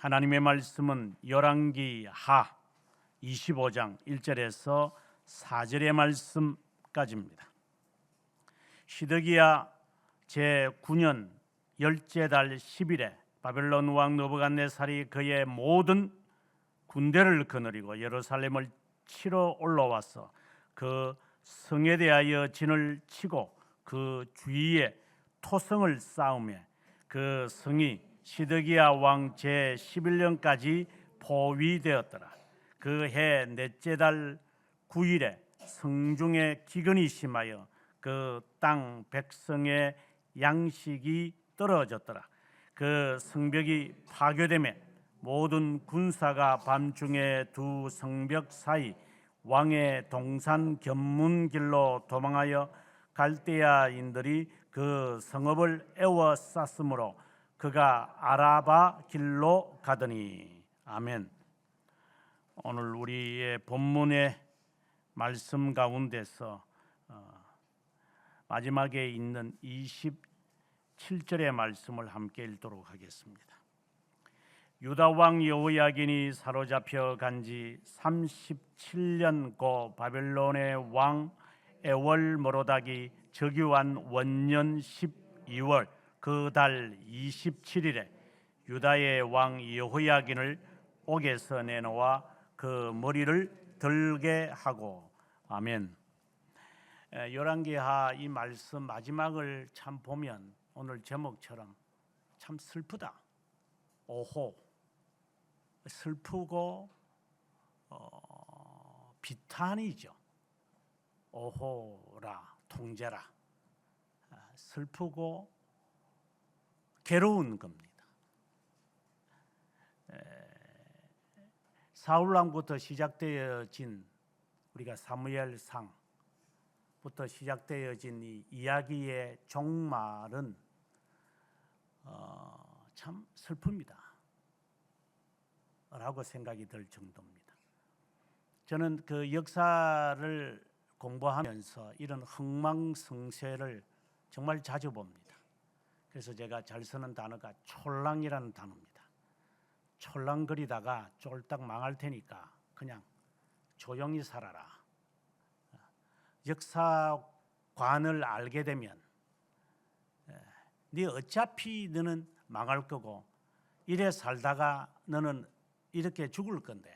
하나님의 말씀은 열왕기 하 25장 1절에서 4절의 말씀까지입니다. 시드기야 제9년 열째 달 10일에 바벨론 왕 느부갓네살이 그의 모든 군대를 거느리고 예루살렘을 치러 올라와서 그 성에 대하여 진을 치고 그 주위에 토성을 쌓으며 그 성이 시드기야 왕 제11년까지 포위되었더라. 그 해 넷째 달 9일에 성중에 기근이 심하여 그 땅 백성의 양식이 떨어졌더라. 그 성벽이 파괴되매 모든 군사가 밤중에 두 성벽 사이 왕의 동산 견문길로 도망하여 갈대아인들이 그 성읍을 에워쌌으므로 그가 아라바 길로 가더니. 아멘. 오늘 우리의 본문의 말씀 가운데서 마지막에 있는 27절의 말씀을 함께 읽도록 하겠습니다. 유다 왕 여호야긴이 사로잡혀 간지 37년 고 바벨론의 왕 에월므로닥이 즉위한 원년 12월 그 달 27일에 유다의 왕 여호야긴을 옥에서 내놓아 그 머리를 들게 하고. 아멘. 열왕기하 이 말씀 마지막을 참 보면 오늘 제목처럼 참 슬프다. 오호. 슬프고 비탄이죠. 오호라, 통제라. 슬프고 괴로운 겁니다. 사울왕부터 시작되어진 우리가 사무엘상부터 시작되어진 이 이야기의 종말은 참 슬픕니다 라고 생각이 들 정도입니다. 저는 그 역사를 공부하면서 이런 흥망성쇠를 정말 자주 봅니다. 그래서 제가 잘 쓰는 단어가 촐랑이라는 단어입니다. 촐랑거리다가 쫄딱 망할 테니까 그냥 조용히 살아라. 역사관을 알게 되면 네 어차피 너는 망할 거고 이래 살다가 너는 이렇게 죽을 건데,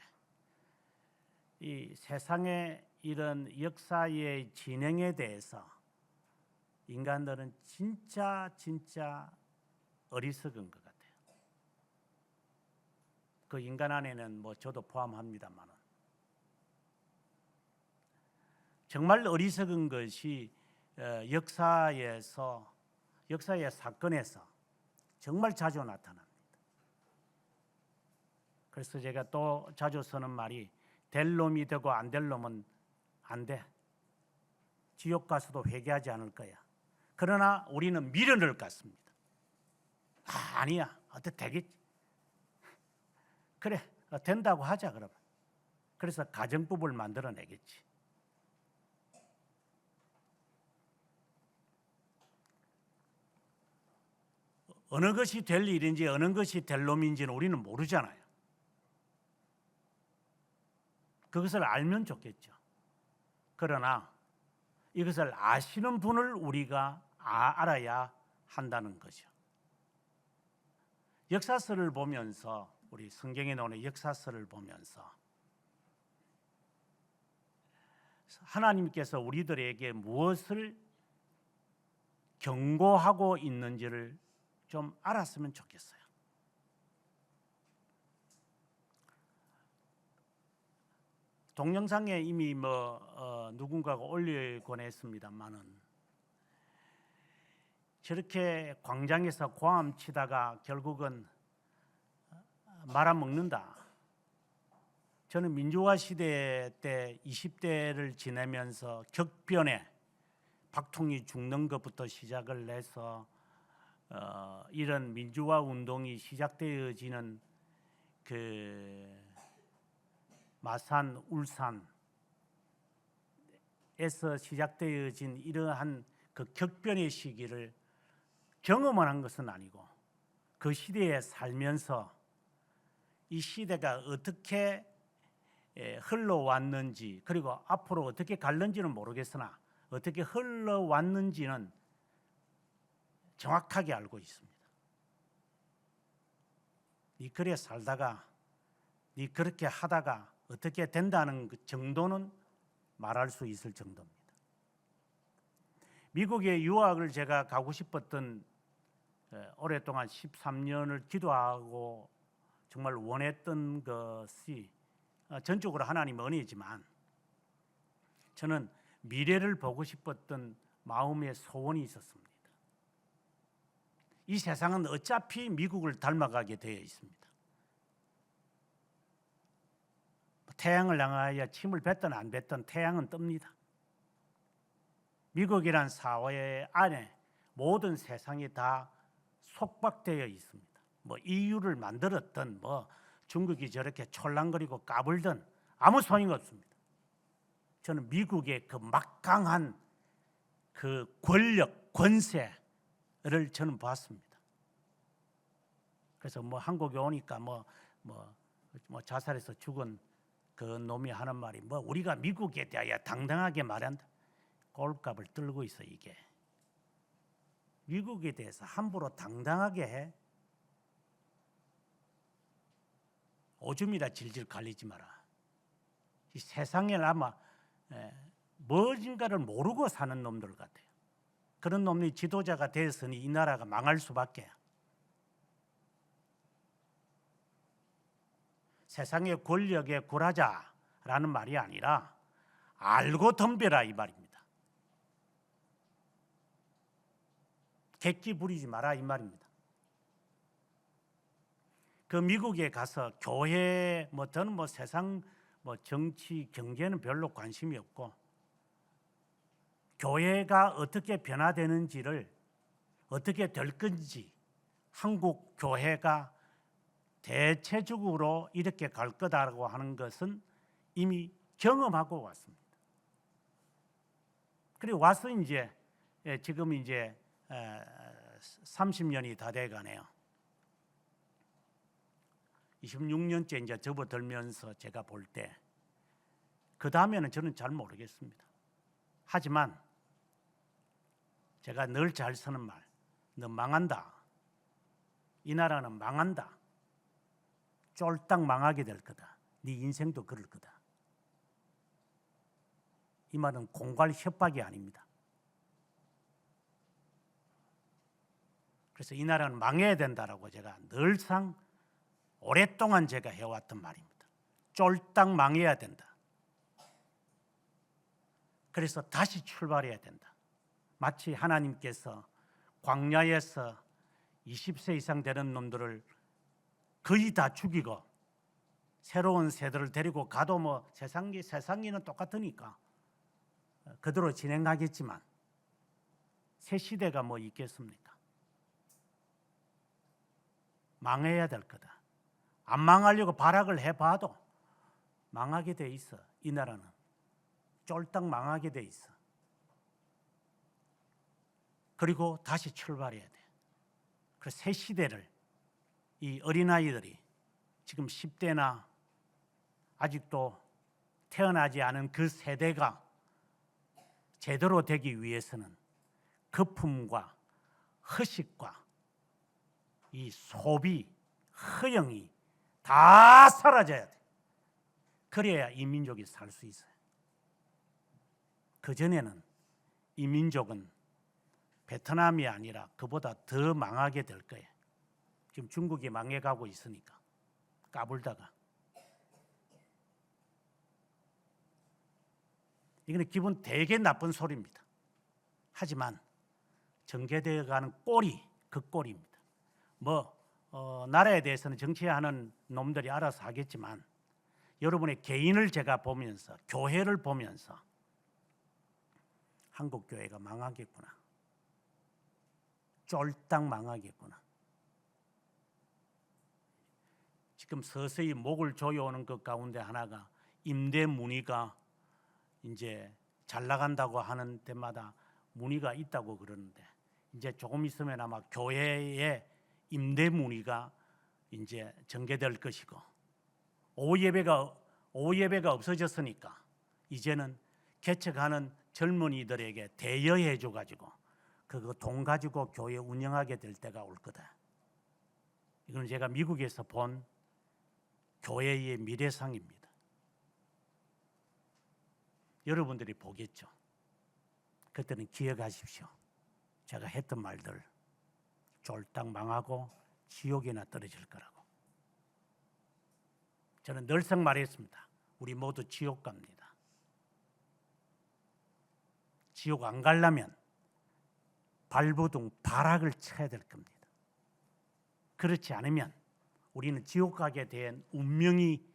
이 세상의 이런 역사의 진행에 대해서 인간들은 진짜 어리석은 것 같아요. 그 인간 안에는 뭐 저도 포함합니다만 정말 어리석은 것이 역사의 사건에서 정말 자주 나타납니다. 그래서 제가 또 자주 쓰는 말이 될 놈이 되고 안 될 놈은 안 돼. 지옥 가서도 회개하지 않을 거야. 그러나 우리는 미련을 갖습니다. 아니야. 어떻게 되겠지? 그래, 된다고 하자 그러면. 그래서 가정법을 만들어내겠지. 어느 것이 될 일인지 어느 것이 될 놈인지는 우리는 모르잖아요. 그것을 알면 좋겠죠. 그러나 이것을 아시는 분을 우리가 알아야 한다는 거죠. 역사서를 보면서, 우리 성경에 나오는 역사서를 보면서 하나님께서 우리들에게 무엇을 경고하고 있는지를 좀 알았으면 좋겠어요. 동영상에 이미 누군가가 올리곤 했습니다만은, 저렇게 광장에서 고함 치다가 결국은 말아먹는다. 저는 민주화 시대 때 20대를 지내면서 격변에 박통이 죽는 것부터 시작을 해서 이런 민주화 운동이 시작되어지는 그 마산, 울산에서 시작되어진 이러한 그 격변의 시기를 경험을 한 것은 아니고 그 시대에 살면서 이 시대가 어떻게 흘러왔는지, 그리고 앞으로 어떻게 갈는지는 모르겠으나 어떻게 흘러왔는지는 정확하게 알고 있습니다. 네 그래 살다가, 네 그렇게 하다가 어떻게 된다는 그 정도는 말할 수 있을 정도입니다. 미국에 유학을 제가 가고 싶었던, 오랫동안 13년을 기도하고 정말 원했던 것이 전적으로 하나님의 은혜지만, 저는 미래를 보고 싶었던 마음의 소원이 있었습니다. 이 세상은 어차피 미국을 닮아가게 되어 있습니다. 태양을 향하여 침을 뱉든 안 뱉든 태양은 뜹니다. 미국이란 사회 안에 모든 세상이 다 속박되어 있습니다. 뭐 EU를 만들었든 뭐 중국이 저렇게 촐랑거리고 까불든 아무 소용이 없습니다. 저는 미국의 그 막강한 그 권력, 권세를 저는 봤습니다. 그래서 뭐 한국에 오니까 뭐 자살해서 죽은 그 놈이 하는 말이, 뭐 우리가 미국에 대하여 당당하게 말한다. 꼴값을 떨고 있어. 이게 미국에 대해서 함부로 당당하게 해. 오줌이라 질질 갈리지 마라. 이 세상에 아마 무엇인가를 모르고 사는 놈들 같아요. 그런 놈이 지도자가 되었으니 이 나라가 망할 수밖에. 세상의 권력에 굴하자라는 말이 아니라 알고 덤벼라 이 말입니다. 객기 부리지 마라 이 말입니다. 그 미국에 가서 교회 저는 세상 정치 경제는 별로 관심이 없고, 교회가 어떻게 변화되는지를, 어떻게 될 건지, 한국 교회가 대체적으로 이렇게 갈 거다라고 하는 것은 이미 경험하고 왔습니다. 그리고 와서 이제 지금 이제 30년이 다 돼 가네요. 26년째 이제 접어들면서 제가 볼 때, 그 다음에는 저는 잘 모르겠습니다. 하지만 제가 늘 잘 쓰는 말, 너 망한다. 이 나라는 망한다. 쫄딱 망하게 될 거다. 네 인생도 그럴 거다. 이 말은 공갈 협박이 아닙니다. 그래서 이 나라는 망해야 된다라고 제가 늘상 오랫동안 제가 해왔던 말입니다. 쫄딱 망해야 된다. 그래서 다시 출발해야 된다. 마치 하나님께서 광야에서 20세 이상 되는 놈들을 거의 다 죽이고 새로운 세대를 데리고 가도 세상이는 똑같으니까 그대로 진행하겠지만 새 시대가 있겠습니까? 망해야 될 거다. 안 망하려고 발악을 해봐도 망하게 돼 있어. 이 나라는 쫄딱 망하게 돼 있어. 그리고 다시 출발해야 돼. 그래서 새 시대를, 이 어린아이들이 지금 10대나 아직도 태어나지 않은 그 세대가 제대로 되기 위해서는 거품과 허식과 이 소비, 허영이 다 사라져야 돼. 그래야 이 민족이 살 수 있어요. 그전에는 이 민족은 베트남이 아니라 그보다 더 망하게 될 거예요. 지금 중국이 망해가고 있으니까 까불다가. 이거는 기분 되게 나쁜 소리입니다. 하지만 전개되어가는 꼴이 그 꼴입니다. 나라에 대해서는 정치하는 놈들이 알아서 하겠지만 여러분의 개인을 제가 보면서, 교회를 보면서 한국 교회가 망하겠구나, 쫄딱 망하겠구나. 지금 서서히 목을 조여오는 것 가운데 하나가 임대 문의가 이제 잘 나간다고 하는 데마다 문의가 있다고 그러는데, 이제 조금 있으면 아마 교회에 임대 문의가 이제 전개될 것이고, 오후 예배가 없어졌으니까 이제는 개척하는 젊은이들에게 대여해 줘가지고 그거 돈 가지고 교회 운영하게 될 때가 올 거다. 이건 제가 미국에서 본 교회의 미래상입니다. 여러분들이 보겠죠. 그때는 기억하십시오. 제가 했던 말들 쫄딱 망하고 지옥에나 떨어질 거라고. 저는 늘상 말했습니다. 우리 모두 지옥 갑니다. 지옥 안 가려면 발버둥 발악을 쳐야 될 겁니다. 그렇지 않으면 우리는 지옥 가게 된 운명이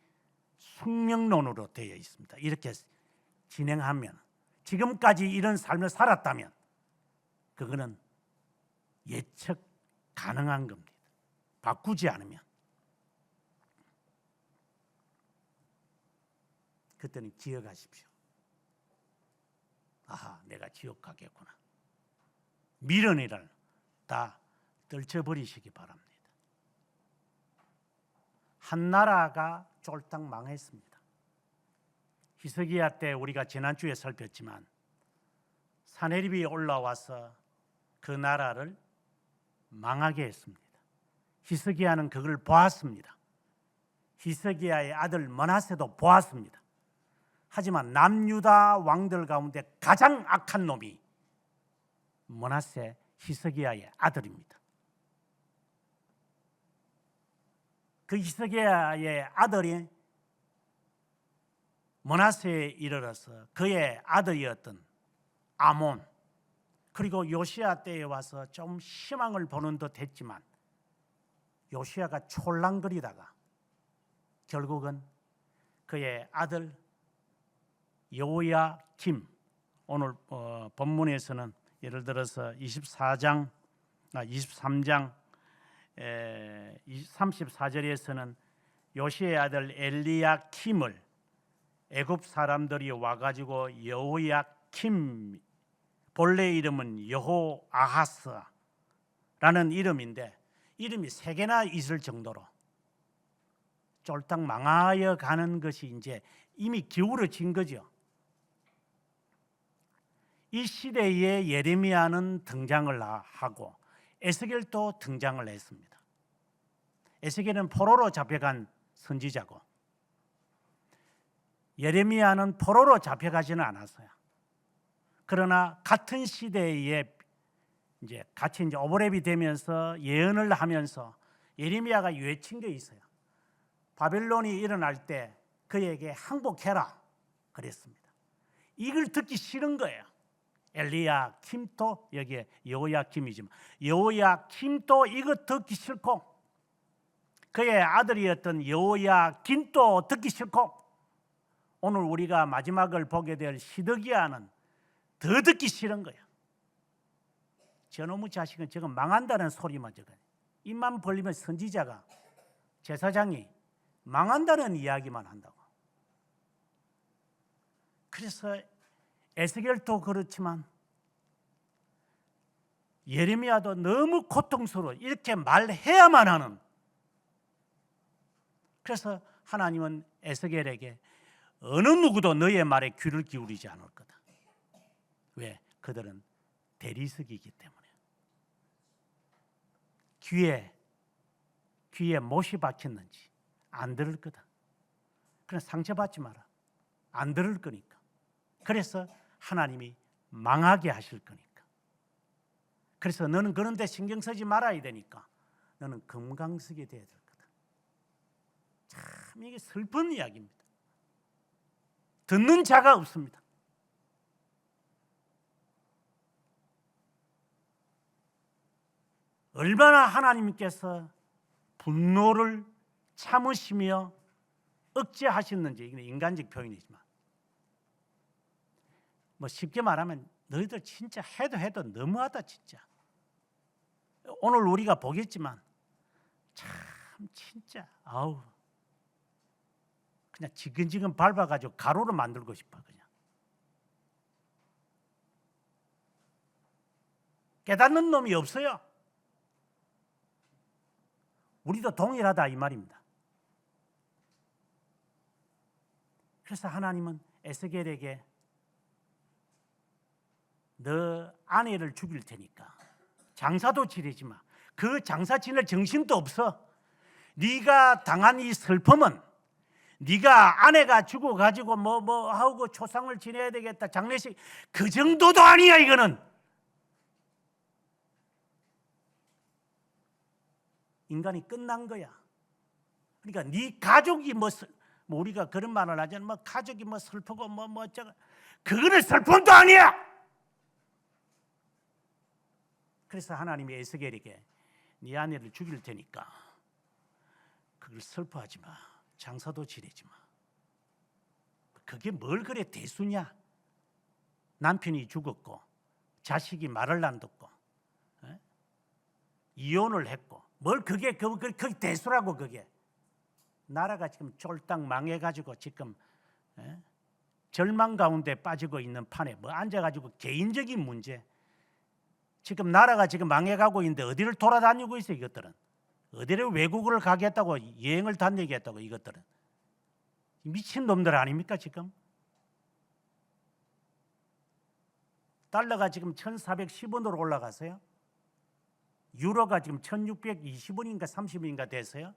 숙명론으로 되어 있습니다. 이렇게 진행하면, 지금까지 이런 삶을 살았다면 그거는 예측 가능한 겁니다. 바꾸지 않으면. 그때는 기억하십시오. 아하, 내가 지옥 가겠구나. 미련이를 다 떨쳐버리시기 바랍니다. 한 나라가 쫄딱 망했습니다. 히스기야 때 우리가 지난주에 살폈지만 사내립이 올라와서 그 나라를 망하게 했습니다. 히스기야는 그걸 보았습니다. 히스기야의 아들 므낫세도 보았습니다. 하지만 남유다 왕들 가운데 가장 악한 놈이 므낫세 히스기야의 아들입니다. 그 히스기야의 아들이 므낫세에 이르러서 그의 아들이었던 아몬, 그리고 요시야 때에 와서 좀 희망을 보는 듯 했지만 요시야가 촐랑거리다가 결국은 그의 아들 여호야김, 오늘 본문에서는 예를 들어서 23장 34절에서는 요시야의 아들 엘리야킴을 애굽 사람들이 와가지고 여호야킴, 본래 이름은 여호아하스라는 이름인데 이름이 3개나 있을 정도로 쫄딱 망하여 가는 것이 이제 이미 기울어진 거죠. 이 시대에 예레미야는 등장을 하고 에스겔도 등장을 했습니다. 에스겔은 포로로 잡혀간 선지자고 예레미야는 포로로 잡혀가지는 않았어요. 그러나 같은 시대에 이제 같이 오버랩이 되면서 예언을 하면서 예레미야가 외친 게 있어요. 바벨론이 일어날 때 그에게 항복해라 그랬습니다. 이걸 듣기 싫은 거예요. 엘리야킴도 여기에 여호야킴이지만 여호야킴도 이거 듣기 싫고 그의 아들이었던 여호야김도 듣기 싫고 오늘 우리가 마지막을 보게 될 시드기야는 더 듣기 싫은 거야. 저놈의 자식은 지금 망한다는 소리만 적어요. 입만 벌리면 선지자가 제사장이 망한다는 이야기만 한다고. 그래서 에스겔도 그렇지만 예레미야도 너무 고통스러워 이렇게 말해야만 하는. 그래서 하나님은 에스겔에게 어느 누구도 너의 말에 귀를 기울이지 않을 거다. 왜? 그들은 대리석이기 때문에. 귀에 못이 박혔는지 안 들을 거다. 그냥 상처받지 마라. 안 들을 거니까. 그래서 하나님이 망하게 하실 거니까. 그래서 너는 그런 데 신경 쓰지 말아야 되니까 너는 금강석이 돼야 될 거다. 참 이게 슬픈 이야기입니다. 듣는 자가 없습니다. 얼마나 하나님께서 분노를 참으시며 억제하셨는지, 이게 인간적 표현이지만 뭐 쉽게 말하면 너희들 진짜 해도 너무하다 진짜. 오늘 우리가 보겠지만 참 진짜 아우 그냥 지근지근 밟아가지고 가루로 만들고 싶어. 그냥 깨닫는 놈이 없어요. 우리도 동일하다 이 말입니다. 그래서 하나님은 에스겔에게 너 아내를 죽일 테니까 장사도 지내지 마. 그 장사 지낼 정신도 없어. 네가 당한 이 슬픔은 네가 아내가 죽어가지고 뭐 하고 초상을 지내야 되겠다, 장례식, 그 정도도 아니야. 이거는 인간이 끝난 거야. 그러니까 네 가족이 뭐 우리가 그런 말을 하잖아. 뭐 가족이 뭐 슬프고 뭐 어쩌고, 그거는 슬픔도 아니야. 그래서 하나님이 에스겔에게 네 아내를 죽일 테니까 그걸 슬퍼하지 마. 장사도 지내지 마. 그게 뭘 그래 대수냐? 남편이 죽었고 자식이 말을 안 듣고 이혼을 했고 뭘 그게 대수라고. 그게 나라가 지금 쫄딱 망해가지고 지금 절망 가운데 빠지고 있는 판에 뭐 앉아가지고 개인적인 문제, 지금 나라가 지금 망해가고 있는데 어디를 돌아다니고 있어. 이것들은 어디를 외국을 가겠다고, 여행을 다니겠다고. 이것들은 미친 놈들 아닙니까? 지금 달러가 지금 1410원으로 올라가서요. 유로가 지금 1620원인가 30원인가 돼서요.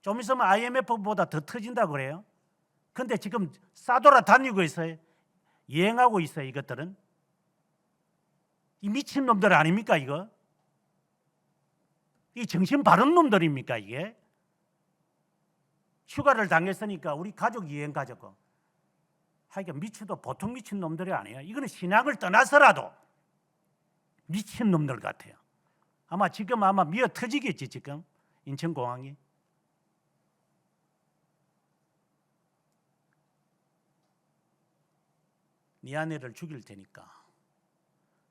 좀 있으면 IMF보다 더 터진다고 그래요. 근데 지금 싸돌아 다니고 있어요. 여행하고 있어요. 이것들은 이 미친 놈들 아닙니까? 이거 이 정신 바른 놈들입니까? 이게 휴가를 당했으니까 우리 가족 여행 가자고. 하여간 미치도 보통 미친 놈들이 아니에요. 이거는 신앙을 떠나서라도 미친 놈들 같아요. 아마 지금 미어 터지겠지. 지금 인천공항이. 네 아내를 죽일 테니까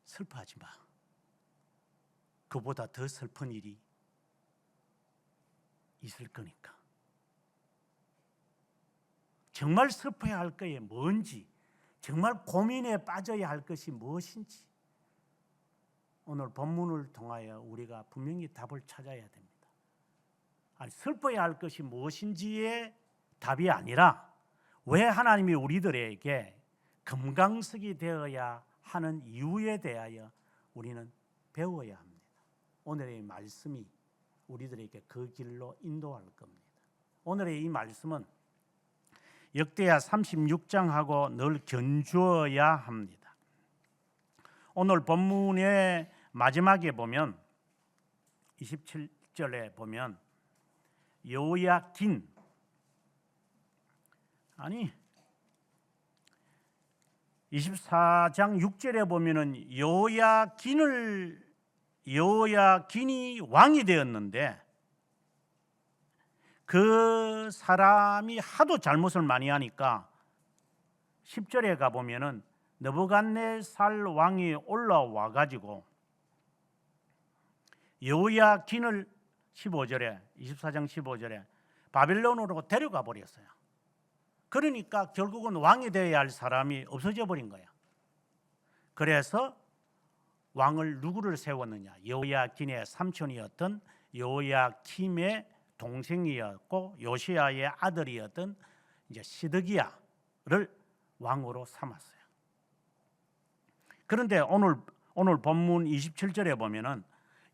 슬퍼하지 마. 그보다 더 슬픈 일이 있을 거니까. 정말 슬퍼야 할 것이 뭔지, 정말 고민에 빠져야 할 것이 무엇인지 오늘 본문을 통하여 우리가 분명히 답을 찾아야 됩니다. 아니, 슬퍼야 할 것이 무엇인지의 답이 아니라 왜 하나님이 우리들에게 금강석이 되어야 하는 이유에 대하여 우리는 배워야 합니다. 오늘의 말씀이 우리들에게 그 길로 인도할 겁니다. 오늘의 이 말씀은 역대하 36장하고 늘 견주어야 합니다. 오늘 본문의 마지막에 보면 27절에 보면 여호야긴, 아니 24장 6절에 보면은 여호야긴이 왕이 되었는데 그 사람이 하도 잘못을 많이 하니까 10절에 가보면은 느부갓네살 왕이 올라와 가지고 여호야긴을 24장 15절에 바빌론으로 데려가 버렸어요. 그러니까 결국은 왕이 되어야 할 사람이 없어져 버린 거야. 그래서 왕을 누구를 세웠느냐? 여호야긴의 삼촌이었던 여호야김의 동생이었고 요시야의 아들이었던 이제 시드기야를 왕으로 삼았어요. 그런데 오늘 본문 27절에 보면은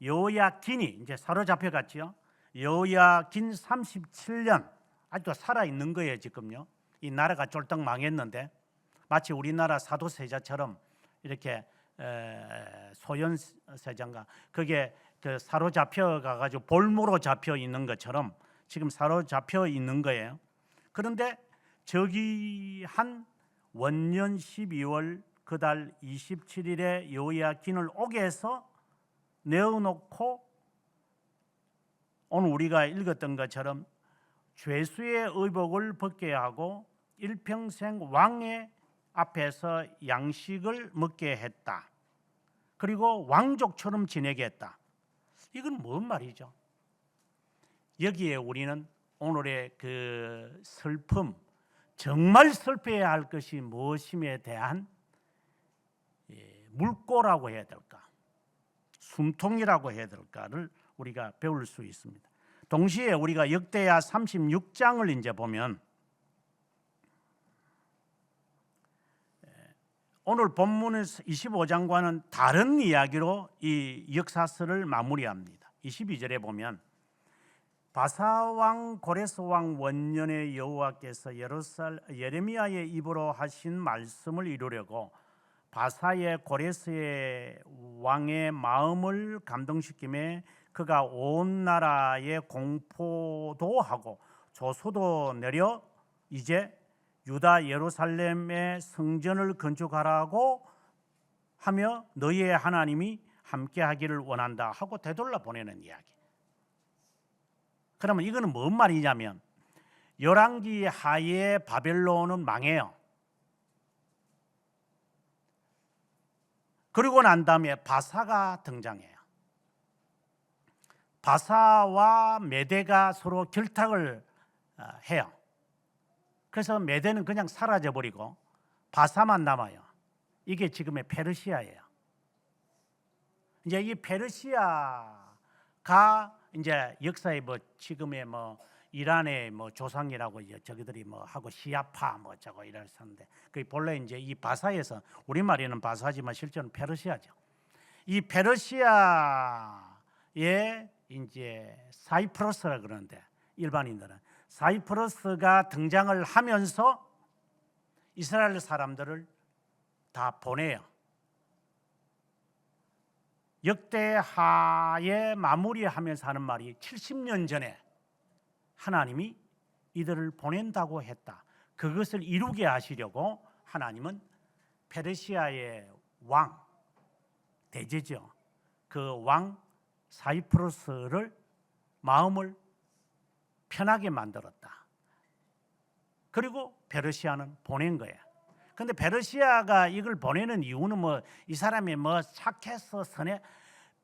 여호야긴이 이제 사로잡혀 갔지요. 여호야긴 37년 아직도 살아 있는 거예요. 지금요. 이 나라가 쫄딱 망했는데 마치 우리나라 사도세자처럼 이렇게 소현세자인가 그게 그 사로잡혀 가가지고 볼모로 잡혀 있는 것처럼 지금 사로잡혀 있는 거예요. 그런데 저기 한 원년 12월 그달 27일에 여호야긴을 오게 해서 내어놓고 오늘 우리가 읽었던 것처럼 죄수의 의복을 벗게 하고 일평생 왕의 앞에서 양식을 먹게 했다. 그리고 왕족처럼 지내게 했다. 이건 뭔 말이죠? 여기에 우리는 오늘의 그 슬픔, 정말 슬퍼야 할 것이 무엇임에 대한 물꼬라고 해야 될까, 숨통이라고 해야 될까를 우리가 배울 수 있습니다. 동시에 우리가 역대하 36장을 이제 보면 오늘 본문에서 25장과는 다른 이야기로 이 역사서를 마무리합니다. 22절에 보면 바사왕 고레스왕 원년에 여호와께서 예레미야의 입으로 하신 말씀을 이루려고 바사의 고레스의 왕의 마음을 감동시키며 그가 온 나라에 공포도 하고 조소도 내려 이제 유다 예루살렘의 성전을 건축하라고 하며 너희의 하나님이 함께하기를 원한다 하고 되돌려 보내는 이야기. 그러면 이거는 뭔 말이냐면 열왕기 하에 바벨론은 망해요. 그리고 난 다음에 바사가 등장해요. 바사와 메대가 서로 결탁을 해요. 그래서 메대는 그냥 사라져버리고 바사만 남아요. 이게 지금의 페르시아예요. 이제 이 페르시아가 이제 역사의 뭐 지금의 뭐 이란의 뭐 조상이라고 이제 저기들이 뭐 하고 시아파 뭐 저거 이랬었는데 그 본래 이제 이 바사에서 우리말에는 바사지만 실제는 페르시아죠. 이 페르시아의 이제 사이프러스라 그러는데 일반인들은 사이프러스가 등장을 하면서 이스라엘 사람들을 다 보내요. 역대하에 마무리하면서 하는 말이 70년 전에 하나님이 이들을 보낸다고 했다. 그것을 이루게 하시려고 하나님은 페르시아의 왕 대제죠. 그 왕 사이프러스를 마음을 편하게 만들었다. 그리고 페르시아는 보낸 거예요. 근데 페르시아가 이걸 보내는 이유는 뭐 이 사람이 뭐 착해서 선해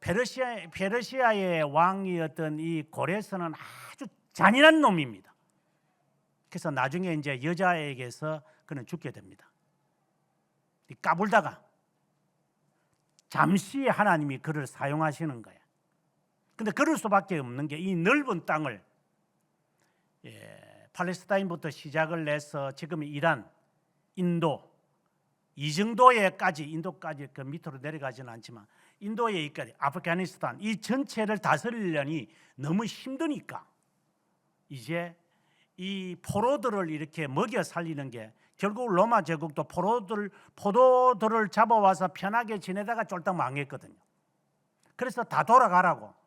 페르시아의 왕이었던 이 고레스는 아주 잔인한 놈입니다. 그래서 나중에 이제 여자에게서 그는 죽게 됩니다. 까불다가 잠시 하나님이 그를 사용하시는 거예요. 근데 그럴 수밖에 없는 게 이 넓은 땅을 팔레스타인부터 시작을 해서 지금 이란, 인도 이 정도에까지 인도까지 그 밑으로 내려가지는 않지만 인도에 있까지 아프가니스탄 이 전체를 다스리려니 너무 힘드니까 이제 이 포로들을 이렇게 먹여 살리는 게 결국 로마 제국도 포로들을 잡아와서 편하게 지내다가 쫄딱 망했거든요. 그래서 다 돌아가라고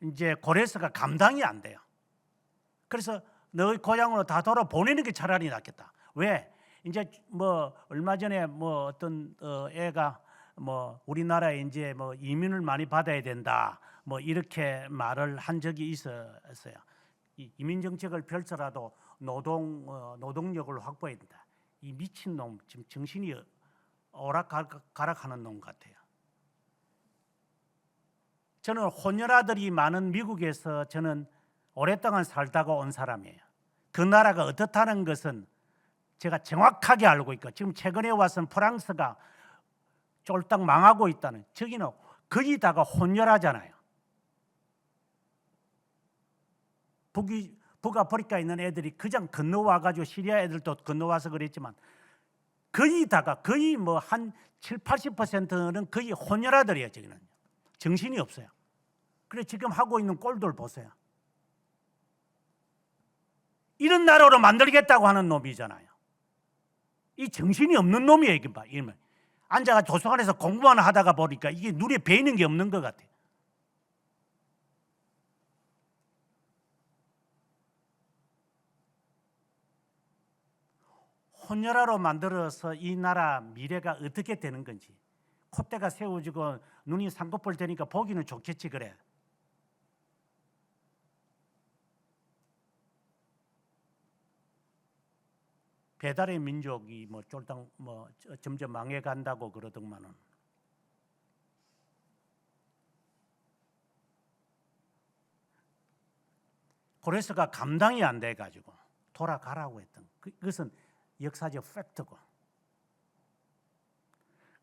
이제 고레스가 감당이 안 돼요. 그래서 너희 고향으로 다 돌아 보내는 게 차라리 낫겠다. 왜? 이제 뭐 얼마 전에 뭐 어떤 애가 뭐 우리나라에 이제 뭐 이민을 많이 받아야 된다. 뭐 이렇게 말을 한 적이 있었어요. 이민 정책을 펼쳐라도 노동력을 확보해야 된다. 이 미친 놈 지금 정신이 오락가락하는 놈 같아요. 저는 혼혈아들이 많은 미국에서 저는 오랫동안 살다가 온 사람이에요. 그 나라가 어떻다는 것은 제가 정확하게 알고 있고 지금 최근에 와서는 프랑스가 쫄딱 망하고 있다는 저기는 거의 다가 혼혈하잖아요. 북아프리카에 있는 애들이 그냥 건너와가지고 시리아 애들도 건너와서 그랬지만 거의 다가 거의 뭐 한 7, 80%는 거의 혼혈아들이에요. 저기는 정신이 없어요. 그래 지금 하고 있는 꼴들 보세요. 이런 나라로 만들겠다고 하는 놈이잖아요. 이 정신이 없는 놈이에요. 이게 봐. 이러면 앉아가 도서관에서 공부만 하다가 보니까 이게 눈에 배이는 게 없는 것 같아요. 혼혈아로 만들어서 이 나라 미래가 어떻게 되는 건지 콧대가 세워지고 눈이 쌍꺼풀 되니까 보기는 좋겠지 그래. 배달의 민족이 뭐 쫄딱 뭐 점점 망해간다고 그러더만은 고레스가 감당이 안 돼 가지고 돌아가라고 했던 그것은 역사적 팩트고.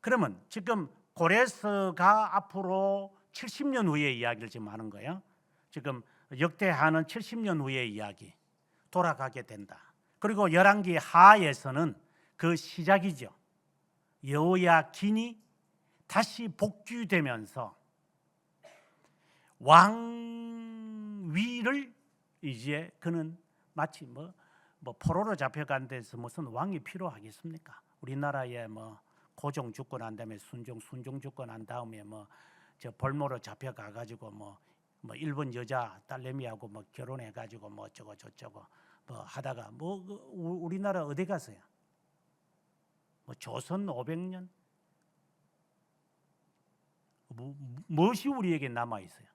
그러면 지금 고레스가 앞으로 70년 후의 이야기를 지금 하는 거예요. 지금 역대하는 70년 후의 이야기, 돌아가게 된다. 그리고 열왕기 하에서는 그 시작이죠. 여호야긴이 다시 복귀되면서 왕위를 이제 그는 마치 포로로 잡혀간 데서 무슨 왕이 필요하겠습니까? 우리나라에 고종 죽고 난 다음에 순종 죽고 난 다음에 저 볼모로 잡혀가 가지고 일본 여자 딸내미하고 결혼해 가지고 어쩌고 저쩌고 하다가 우리나라 어디 가서요? 조선 500년 무엇이 우리에게 남아 있어요?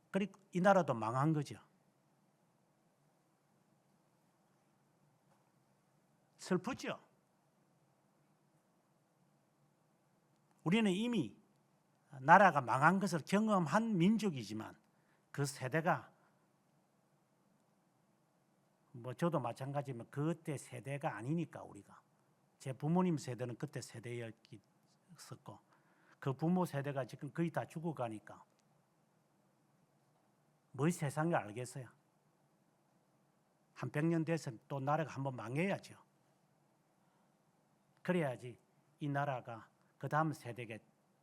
그리고 이 나라도 망한 거죠. 슬프죠. 우리는 이미 나라가 망한 것을 경험한 민족이지만 그 세대가 저도 마찬가지지만 그때 세대가 아니니까 우리가 제 부모님 세대는 그때 세대였었고 그 부모 세대가 지금 거의 다 죽어가니까 뭐 세상을 알겠어요. 한 100년 돼서 또 나라가 한번 망해야죠. 그래야지 이 나라가 그 다음 세대에게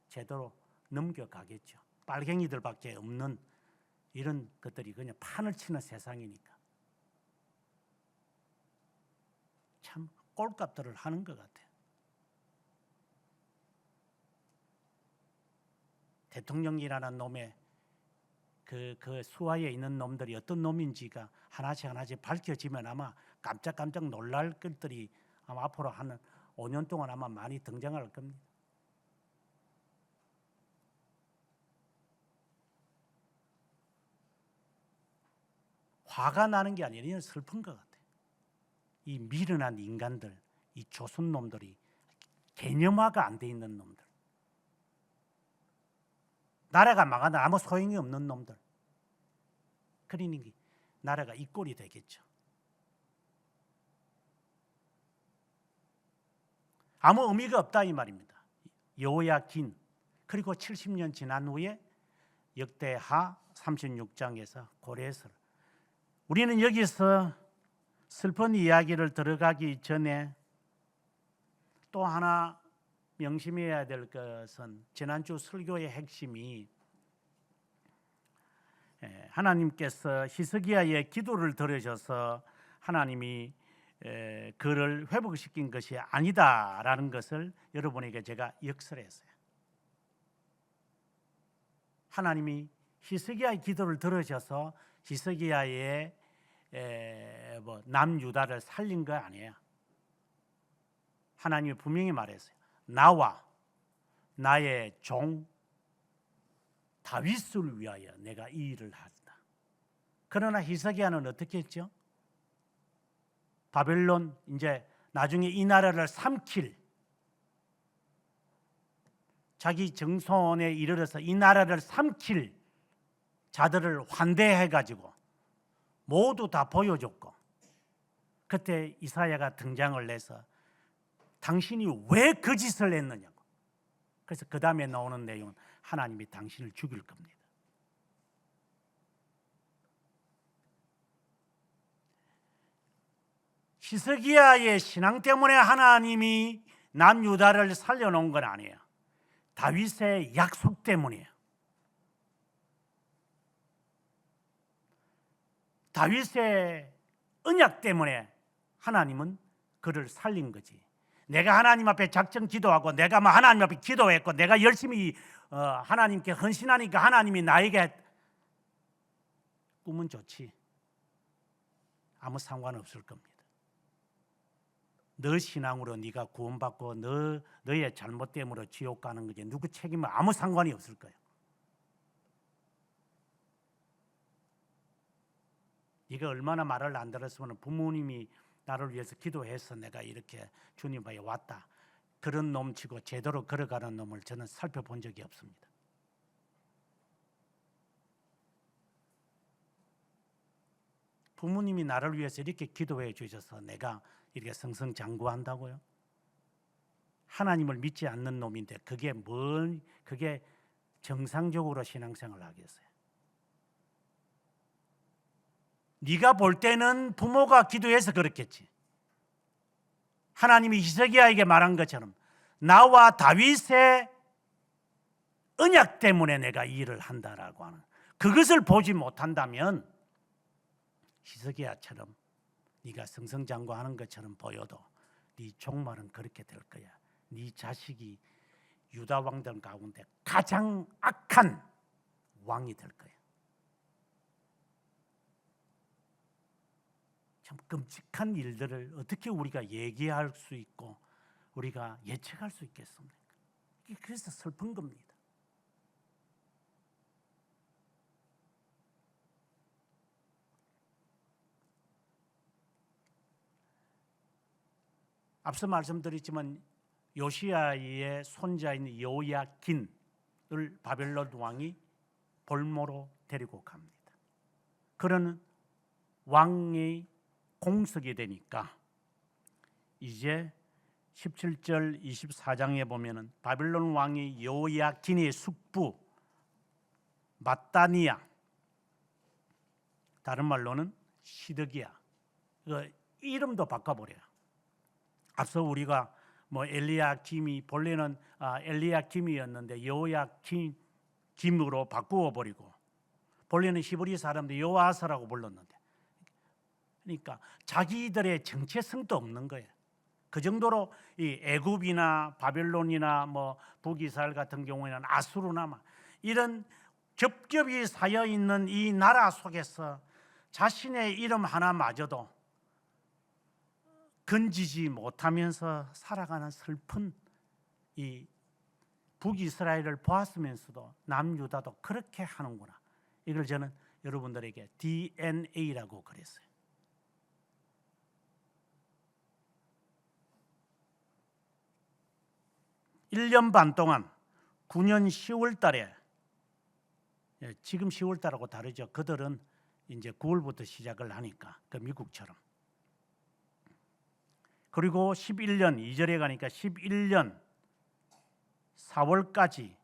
제대로 넘겨가겠죠. 빨갱이들밖에 없는 이런 것들이 그냥 판을 치는 세상이니까 참 꼴값들을 하는 것 같아요. 대통령이라는 놈의 그 수하에 있는 놈들이 어떤 놈인지가 하나씩 밝혀지면 아마 깜짝 놀랄 것들이 아마 앞으로 한 5년 동안 아마 많이 등장할 겁니다. 화가 나는 게 아니라 슬픈 것 같아요. 이 미련한 인간들, 이 조선 놈들이 개념화가 안 돼 있는 놈들, 나라가 망하다 아무 소용이 없는 놈들, 그러니 나라가 이 꼴이 되겠죠. 아무 의미가 없다 이 말입니다. 여호야긴 그리고 70년 지난 후에 역대하 36장에서 고레스. 우리는 여기서 슬픈 이야기를 들어가기 전에 또 하나 명심해야 될 것은 지난주 설교의 핵심이 하나님께서 히스기야의 기도를 들으셔서 하나님이 그를 회복시킨 것이 아니다라는 것을 여러분에게 제가 역설했어요. 하나님이 히스기야의 기도를 들으셔서 히스기야의 남유다를 살린 거 아니에요. 하나님이 분명히 말했어요. 나와 나의 종 다윗을 위하여 내가 이 일을 한다. 그러나 히스기야는 어떻게 했죠? 바벨론 이제 나중에 이 나라를 삼킬 자기 정손에 이르러서 이 나라를 삼킬 자들을 환대해 가지고 모두 다 보여줬고 그때 이사야가 등장을 해서 당신이 왜 그 짓을 했느냐고. 그래서 그 다음에 나오는 내용은 하나님이 당신을 죽일 겁니다. 히스기야의 신앙 때문에 하나님이 남유다를 살려놓은 건 아니에요. 다윗의 약속 때문이에요. 다윗의 언약 때문에 하나님은 그를 살린 거지. 내가 하나님 앞에 작정 기도하고 내가 하나님 앞에 기도했고 내가 열심히 하나님께 헌신하니까 하나님이 나에게 꿈은 좋지. 아무 상관없을 겁니다. 너 신앙으로 네가 구원받고 너의 잘못 때문에 지옥 가는 거지. 누구 책임은 아무 상관이 없을 거예요. 네가 얼마나 말을 안 들었으면 부모님이 나를 위해서 기도해서 내가 이렇게 주님 앞에 왔다. 그런 놈치고 제대로 걸어가는 놈을 저는 살펴본 적이 없습니다. 부모님이 나를 위해서 이렇게 기도해 주셔서 내가 이렇게 승승장구한다고요? 하나님을 믿지 않는 놈인데 그게 정상적으로 신앙생활을 하겠어요? 네가 볼 때는 부모가 기도해서 그렇겠지. 하나님이 히스기야에게 말한 것처럼 나와 다윗의 언약 때문에 내가 이 일을 한다라고 하는, 그것을 보지 못한다면 히스기야처럼 네가 승승장구하는 것처럼 보여도 네 종말은 그렇게 될 거야. 네 자식이 유다 왕들 가운데 가장 악한 왕이 될 거야. 참 끔찍한 일들을 어떻게 우리가 얘기할 수 있고 우리가 예측할 수 있겠습니까? 그래서 슬픈 겁니다. 앞서 말씀드렸지만 요시야의 손자인 여호야긴을 바벨론 왕이 볼모로 데리고 갑니다. 그러는 왕이 공석이 되니까 이제 17절 24장에 보면은 바벨론 왕이 여호야긴의 숙부 matthaniah, 다른 말로는 시드기야, 이름도 바꿔버려요. 앞서 우리가 뭐 엘리야김이 본래는 엘리야김이었는데 여호야김으로 바꾸어 버리고, 본래는 히브리 사람들 여호아사라고 불렀는데, 그러니까 자기들의 정체성도 없는 거예요. 그 정도로 이 애굽이나 바벨론이나 뭐 북이스라엘 같은 경우에는 아수르나 이런 겹겹이 쌓여 있는 이 나라 속에서 자신의 이름 하나마저도 건지지 못하면서 살아가는 슬픈 이 북이스라엘을 보았으면서도 남유다도 그렇게 하는구나. 이걸 저는 여러분들에게 DNA라고 그랬어요. (1년) 반 동안 9년 10월 달에, 지금 10월 달하고 다르죠. 그들은 이제 9월부터 시작을 하니까, 그 미국처럼. 그리고 11년 2절에 가니까 11년 4월까지,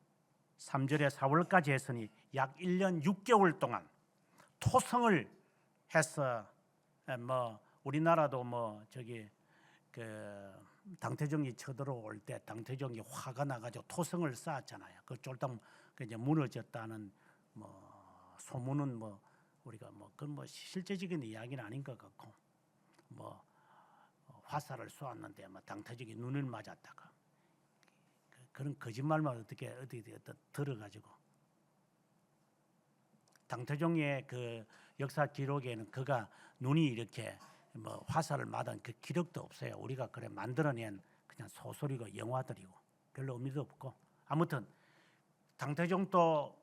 3절에 4월까지 했으니 약 1년 6개월 동안 토성을 해서, 뭐 우리나라도 뭐 저기 그 당태종이 쳐들어올 때 당태종이 화가 나가지고 토성을 쌓았잖아요. 그 쫄딱 이제 무너졌다는 뭐 소문은 뭐 우리가 뭐 그건 뭐 실제적인 이야기는 아닌 것 같고, 뭐 화살을 쏘았는데 뭐 당태종이 눈을 맞았다가 그런 거짓말만 어떻게 들어가지고, 당태종의 그 역사 기록에는 그가 눈이 이렇게 뭐 화살을 맞은 그 기록도 없어요. 우리가 그래 만들어낸 그냥 소설이고 영화들이고 별로 의미도 없고, 아무튼 당태종도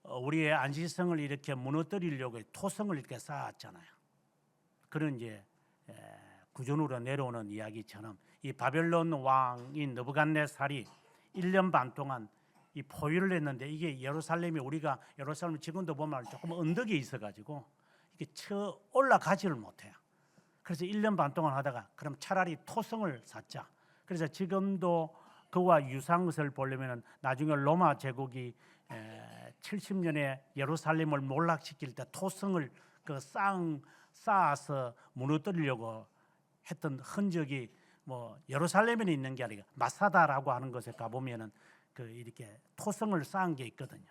우리의 안시성을 이렇게 무너뜨리려고 토성을 이렇게 쌓았잖아요. 그런 이제 구전으로 내려오는 이야기처럼 이 바벨론 왕인 느부갓네살이 1년 반 동안 이 포위를 했는데, 이게 예루살렘이, 우리가 예루살렘 지금도 보면 조금 언덕에 있어가지고 이게 쳐 올라가지를 못해요. 그래서 1년 반 동안 하다가 그럼 차라리 토성을 쌓자. 그래서 지금도 그와 유사한 것을 보려면 나중에 로마 제국이 70년에 예루살렘을 몰락시킬 때 토성을 그 쌓아서 무너뜨리려고 했던 흔적이 뭐 예루살렘에 있는 게 아니라 마사다라고 하는 곳에 가보면은 그 이렇게 토성을 쌓은 게 있거든요.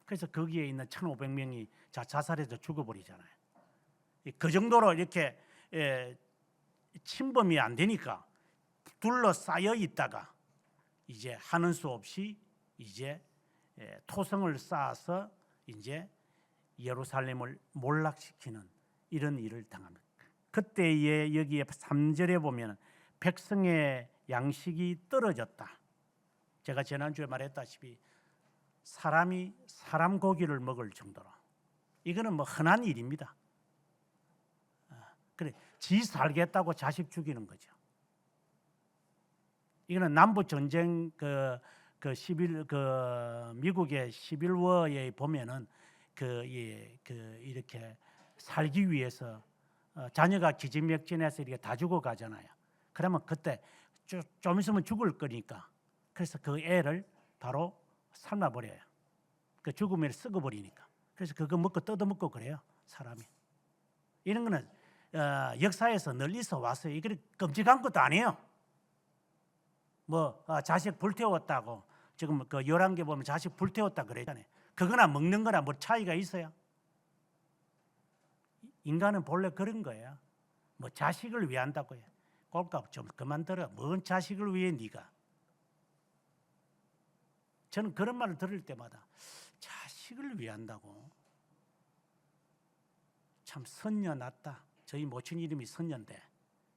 그래서 거기에 있는 1,500명이 자살해서 죽어버리잖아요. 그 정도로 이렇게 침범이 안 되니까 둘러싸여 있다가 이제 하는 수 없이 이제 토성을 쌓아서 이제 예루살렘을 몰락시키는 이런 일을 당합니다. 그때에 여기에 3절에 보면 백성의 양식이 떨어졌다. 제가 지난주에 말했다시피 사람이 사람 고기를 먹을 정도로, 이거는 뭐 흔한 일입니다. 그래, 지 살겠다고 자식 죽이는 거죠. 이거는 남북 전쟁 그 미국의 11월에 보면은 이렇게 살기 위해서 자녀가 기진맥진해서 이렇게 다 죽어가잖아요. 그러면 그때 좀 있으면 죽을 거니까, 그래서 그 애를 바로 삶아버려요. 그 죽으면 썩어버리니까. 그래서 그거 먹고 뜯어먹고 그래요, 사람이. 이런 거는 역사에서 늘 있어 왔어요. 이게 끔찍한 것도 아니에요. 뭐 자식 불태웠다고 지금 그 11개 보면 자식 불태웠다 그랬잖아요. 그거나 먹는 거나 뭐 차이가 있어요? 인간은 본래 그런 거예요. 뭐 자식을 위한다고 해. 꼴값 좀 그만 들어. 뭔 자식을 위해 네가. 저는 그런 말을 들을 때마다 자식을 위한다고. 참 선녀 났다. 저희 모친 이름이 선녀인데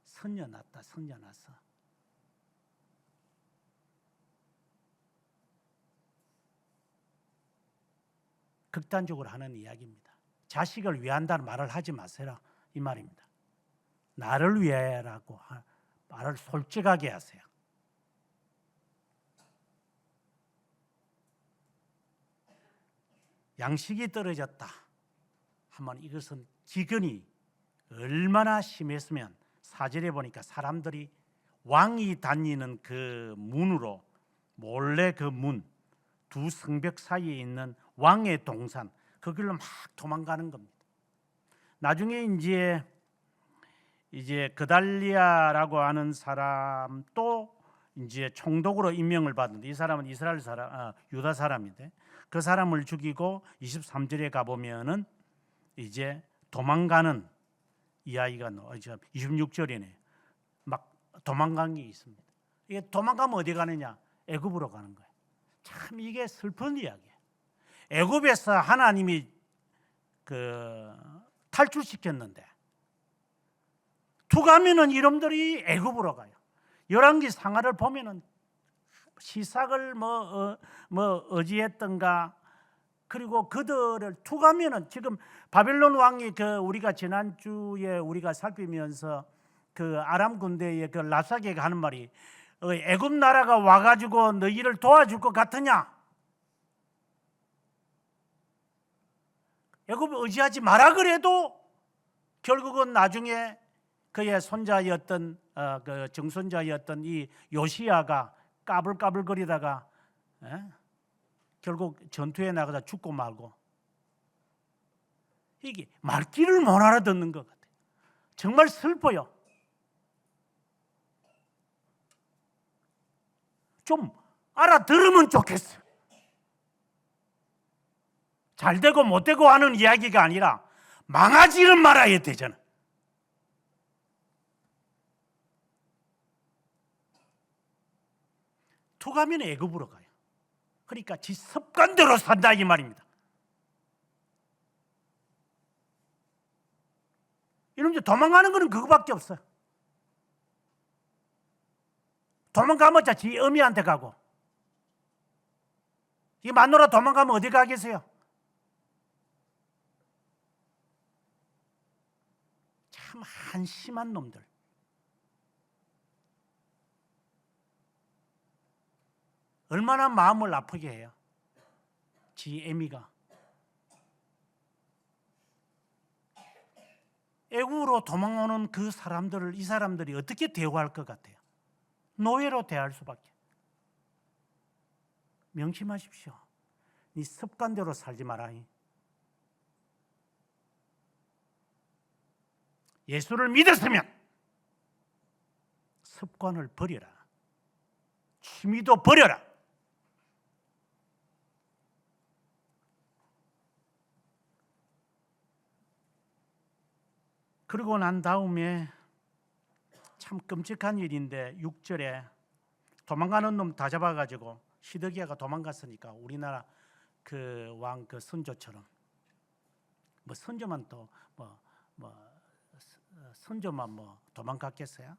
선녀 났다. 선녀 났어. 극단적으로 하는 이야기입니다. 자식을 위한다는 말을 하지 마세요. 이 말입니다. 나를 위해라고 말을 솔직하게 하세요. 양식이 떨어졌다 하면 이것은 기근이 얼마나 심했으면 4절에 보니까 사람들이 왕이 다니는 그 문으로 몰래 그 문, 두 성벽 사이에 있는 왕의 동산 그 길로 막 도망가는 겁니다. 나중에 이제 그달리아라고 하는 사람도 이제 총독으로 임명을 받는데 이 사람은 이스라엘 사람, 유다 사람인데 그 사람을 죽이고 23절에 가 보면은 이제 도망가는 이야기가 26절이네. 막 도망간 게 있습니다. 이게 도망가면 어디 가느냐? 애굽으로 가는 거예요. 참 이게 슬픈 이야기예요. 애굽에서 하나님이 그 탈출시켰는데 투가면은 이놈들이 애굽으로 가요. 열왕기 상하를 보면은 시삭을 어지했던가 그리고 그들을 투가면은 지금 바벨론 왕이 그 우리가 지난주에 우리가 살피면서 그 아람 군대의 그 랍사게가 하는 말이 애굽 나라가 와가지고 너희를 도와줄 것 같으냐? 애굽을 의지하지 마라 그래도 결국은 나중에 그의 손자였던 그 정손자였던 이 요시야가 까불까불거리다가 결국 전투에 나가다 죽고 말고 이게 말귀를 못 알아듣는 것 같아요. 정말 슬퍼요. 좀 알아들으면 좋겠어요. 잘 되고 못 되고 하는 이야기가 아니라 망하지는 말아야 되잖아. 투가면 애굽으로 가요. 그러니까 지 습관대로 산다 이 말입니다. 이놈들 도망가는 거는 그거밖에 없어요. 도망가면 지 어미한테 가고 이 마누라 도망가면 어디 가겠어요? 참 한심한 놈들. 얼마나 마음을 아프게 해요. 지 애미가 애국으로 도망오는 그 사람들을 이 사람들이 어떻게 대우할 것 같아요? 노예로 대할 수밖에. 명심하십시오. 네 습관대로 살지 마라. 예수를 믿었으면 습관을 버려라. 취미도 버려라. 그러고 난 다음에 참 끔찍한 일인데 6절에 도망가는 놈 다 잡아가지고 시드기야가 도망갔으니까 우리나라 그 왕 그 선조처럼 뭐 선조만 또 선조만 도망갔겠어요?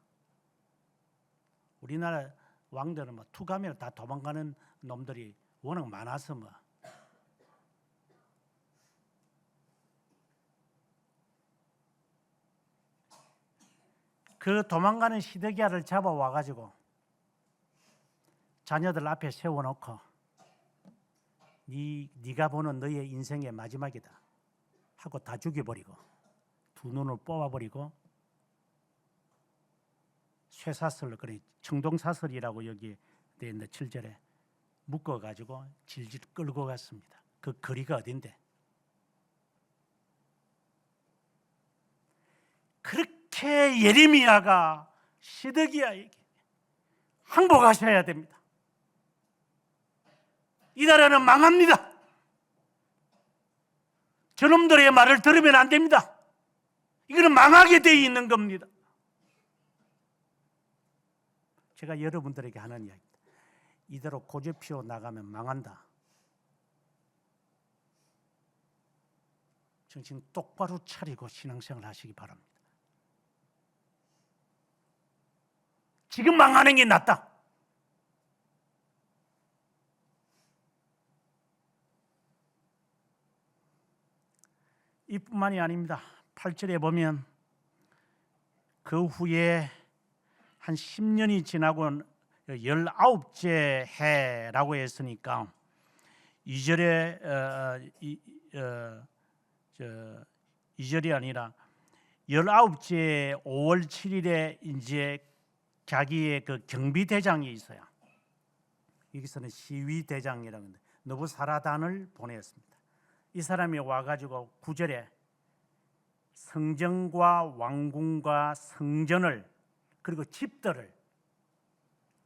우리나라 왕들은 투가면 다 도망가는 놈들이 워낙 많아서 그 도망가는 시드기야를 잡아와 가지고 자녀들 앞에 세워놓고 네가 보는 너의 인생의 마지막이다 하고 다 죽여버리고 두 눈을 뽑아버리고 쇠사슬로 그래 청동사슬이라고 여기 되어 있는데 7절에 묶어가지고 질질 끌고 갔습니다. 그 거리가 어딘데? 예레미야가 시드기야에게 항복하셔야 됩니다. 이 나라는 망합니다. 저놈들의 말을 들으면 안 됩니다. 이거는 망하게 되어 있는 겁니다. 제가 여러분들에게 하는 이야기입니다. 이대로 고집피워 나가면 망한다. 정신 똑바로 차리고 신앙생활 하시기 바랍니다. 지금 망하는 게 낫다. 이뿐만이 아닙니다. 8절에 보면 그 후에 한 10년이 지나고 19째 해라고 했으니까 2절이 아니라 19째 5월 7일에 이제 자기의 그 경비대장이 있어요. 여기서는 시위대장이라고 하는데 느부사라단을 보냈습니다. 이 사람이 와가지고 9절에 성전과 왕궁과 성전을 그리고 집들을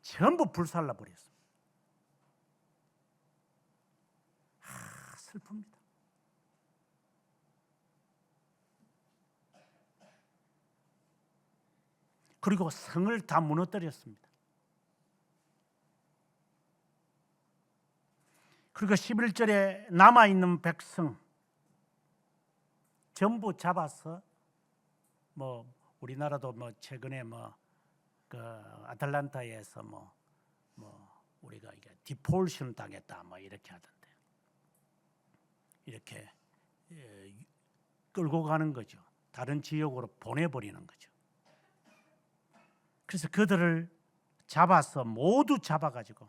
전부 불살라 버렸습니다. 슬픕니다. 그리고 성을 다 무너뜨렸습니다. 그리고 11절에 남아있는 백성 전부 잡아서 우리나라도 최근에 그 아틀란타에서 우리가 이게 디폴션 당했다 이렇게 하던데 이렇게 끌고 가는 거죠. 다른 지역으로 보내버리는 거죠. 그래서 그들을 잡아서 모두 잡아가지고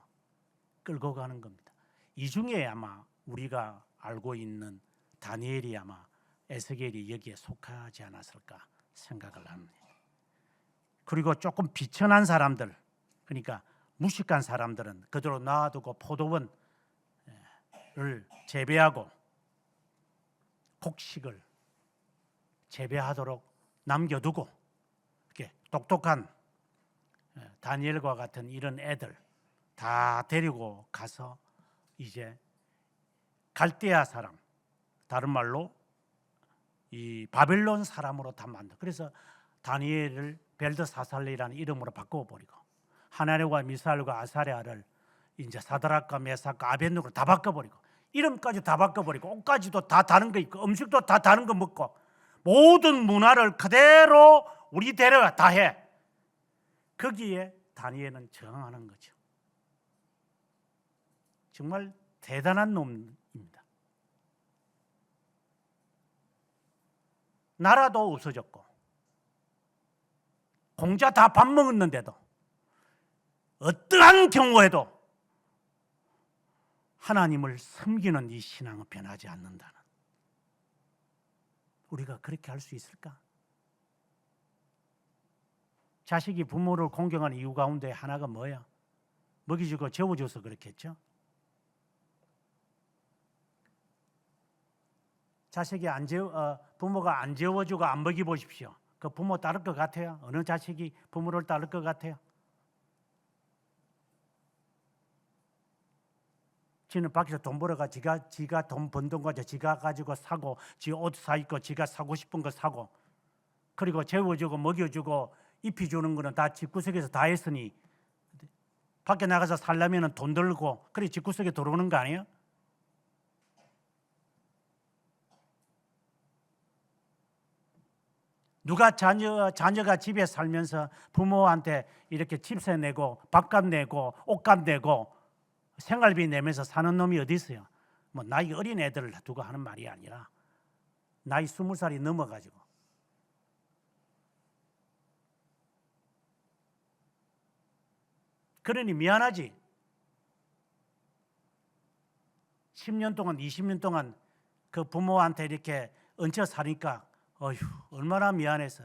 끌고 가는 겁니다. 이 중에 아마 우리가 알고 있는 다니엘이 아마 에스겔이 여기에 속하지 않았을까 생각을 합니다. 그리고 조금 비천한 사람들, 그러니까 무식한 사람들은 그대로 놔두고 포도원을 재배하고 곡식을 재배하도록 남겨두고 이렇게 똑똑한 다니엘과 같은 이런 애들 다 데리고 가서 이제 갈대아 사람, 다른 말로 이 바벨론 사람으로 다 만들어. 그래서 다니엘을 벨드사살리라는 이름으로 바꿔버리고 하나님과 미사엘과 아사랴를 이제 사드락과 메삭과 아벳느고로 다 바꿔버리고 이름까지 다 바꿔버리고 옷까지도 다 다른 거 있고 음식도 다 다른 거 먹고 모든 문화를 그대로 우리대로 다 해. 거기에 다니엘은 저항하는 거죠. 정말 대단한 놈입니다. 나라도 없어졌고 공자 다 밥 먹었는데도 어떠한 경우에도 하나님을 섬기는 이 신앙은 변하지 않는다는, 우리가 그렇게 할 수 있을까? 자식이 부모를 공경하는 이유 가운데 하나가 뭐야? 먹이주고 재워줘서 그렇겠죠? 자식이 부모가 안 재워주고 안 먹이 보십시오. 그 부모 따를 것 같아요? 어느 자식이 부모를 따를 것 같아요? 지는 밖에서 돈 벌어가 지가 돈 번 돈 가지고 지가 가지고 사고, 지 옷 사 입고 지가 사고 싶은 거 사고, 그리고 재워주고 먹여주고 입혀주는 거는 다 집구석에서 다 했으니 밖에 나가서 살려면 돈 들고 그래 집구석에 들어오는 거 아니에요? 누가 자녀가 집에 살면서 부모한테 이렇게 집세 내고 밥값 내고 옷값 내고 생활비 내면서 사는 놈이 어디 있어요? 나이 어린 애들을 두고 하는 말이 아니라 나이 20살이 넘어가지고 그러니 미안하지. 10년 동안 20년 동안 그 부모한테 이렇게 얹혀 사니까 어휴 얼마나 미안해서.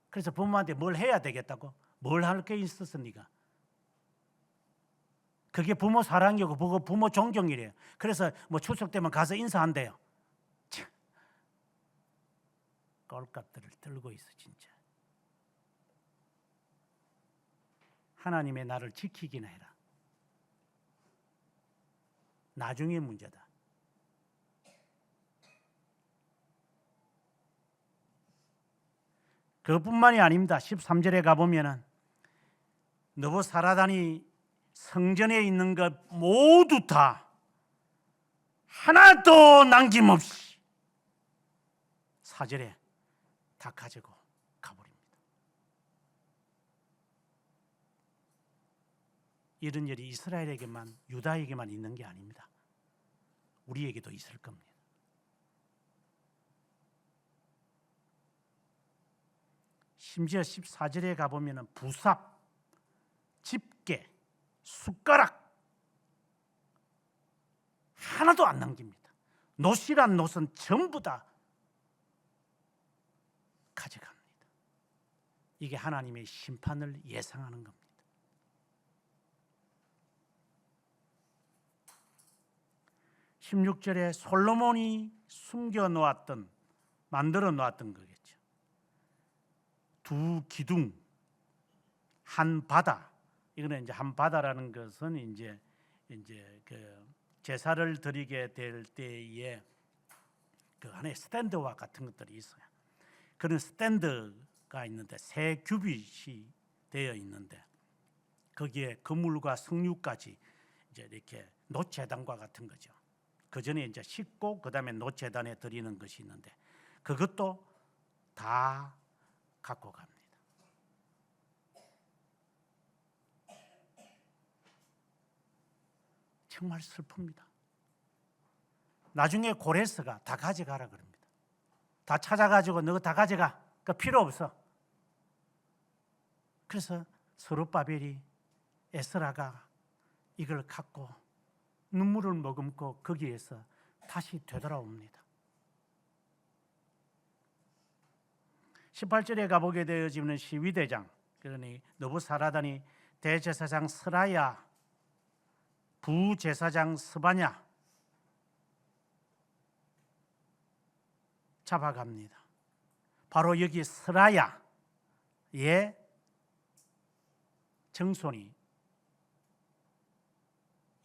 그래서 부모한테 뭘 해야 되겠다고? 뭘 할 게 있었어 네가? 그게 부모 사랑이고 그거 부모 존경이래요. 그래서 추석 때면 가서 인사한대요. 참, 꼴값들을 들고 있어 진짜. 하나님의 나를 지키기나 해라. 나중에 문제다. 그것뿐만이 아닙니다. 13절에 가보면은 느부사라단이 성전에 있는 것 모두 다 하나도 남김없이 4절에 다 가지고 가버립니다. 이런 일이 이스라엘에게만, 유다에게만 있는 게 아닙니다. 우리에게도 있을 겁니다. 심지어 14절에 가보면 부삽, 집게, 숟가락 하나도 안 남깁니다. 놋이란 놋은 전부 다 가져갑니다. 이게 하나님의 심판을 예상하는 겁니다. (16절에) 솔로몬이 숨겨 놓았던, 만들어 놓았던 거겠죠. 두 기둥, 한 바다. 이거는 이제 한 바다라는 것은 이제 그 제사를 드리게 될 때에 그 안에 스탠드와 같은 것들이 있어요. 그런 스탠드가 있는데 세 규빗이 되어 있는데 거기에 그물과 석류까지 이제 이렇게 놋제단과 같은 거죠. 그 전에 이제 씻고 그 다음에 놋제단에 드리는 것이 있는데 그것도 다 갖고 갑니다. 정말 슬픕니다. 나중에 고레스가 다 가져가라 그럽니다. 다 찾아가지고 너 다 가져가. 그 필요 없어. 그래서 스룹바벨이, 에스라가 이걸 갖고 눈물을 머금고 거기에서 다시 되돌아옵니다. 18절에 가보게 되어지는 시위대장, 그러니 느부사라단이 대제사장 스라야, 부제사장 스바냐 잡아갑니다. 바로 여기 스라야의 정손이